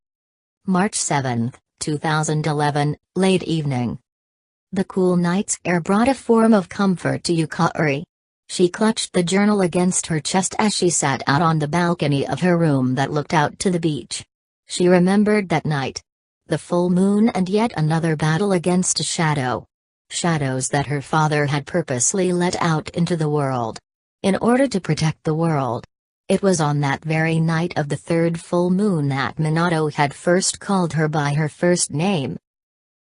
March 7, 2011, late evening. The cool night's air brought a form of comfort to Yukari. She clutched the journal against her chest as she sat out on the balcony of her room that looked out to the beach. She remembered that night. The full moon and yet another battle against a shadow. Shadows that her father had purposely let out into the world. In order to protect the world. It was on that very night of the third full moon that Minato had first called her by her first name.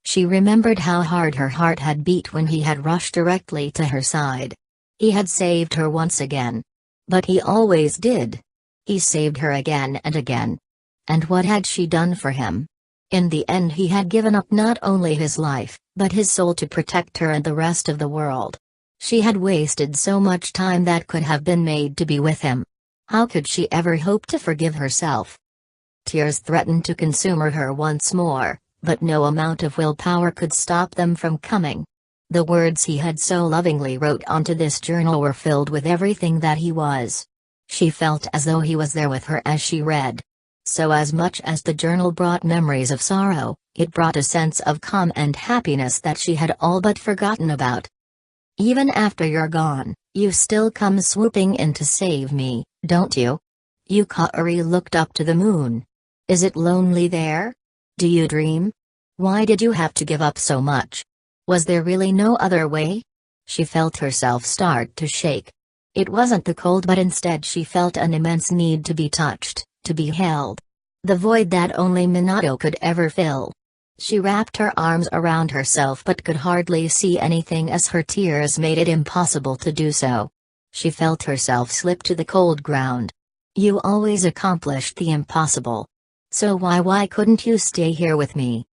She remembered how hard her heart had beat when he had rushed directly to her side. He had saved her once again. But he always did. He saved her again and again. And what had she done for him? In the end, he had given up not only his life, but his soul to protect her and the rest of the world. She had wasted so much time that could have been made to be with him. How could she ever hope to forgive herself? Tears threatened to consume her once more, but no amount of willpower could stop them from coming. The words he had so lovingly wrote onto this journal were filled with everything that he was. She felt as though he was there with her as she read. So as much as the journal brought memories of sorrow, it brought a sense of calm and happiness that she had all but forgotten about. Even after you're gone, you still come swooping in to save me, don't you? Yukari looked up to the moon. Is it lonely there? Do you dream? Why did you have to give up so much? Was there really no other way? She felt herself start to shake. It wasn't the cold, but instead she felt an immense need to be touched, to be held. The void that only Minato could ever fill. She wrapped her arms around herself but could hardly see anything as her tears made it impossible to do so. She felt herself slip to the cold ground. You always accomplished the impossible. So why couldn't you stay here with me?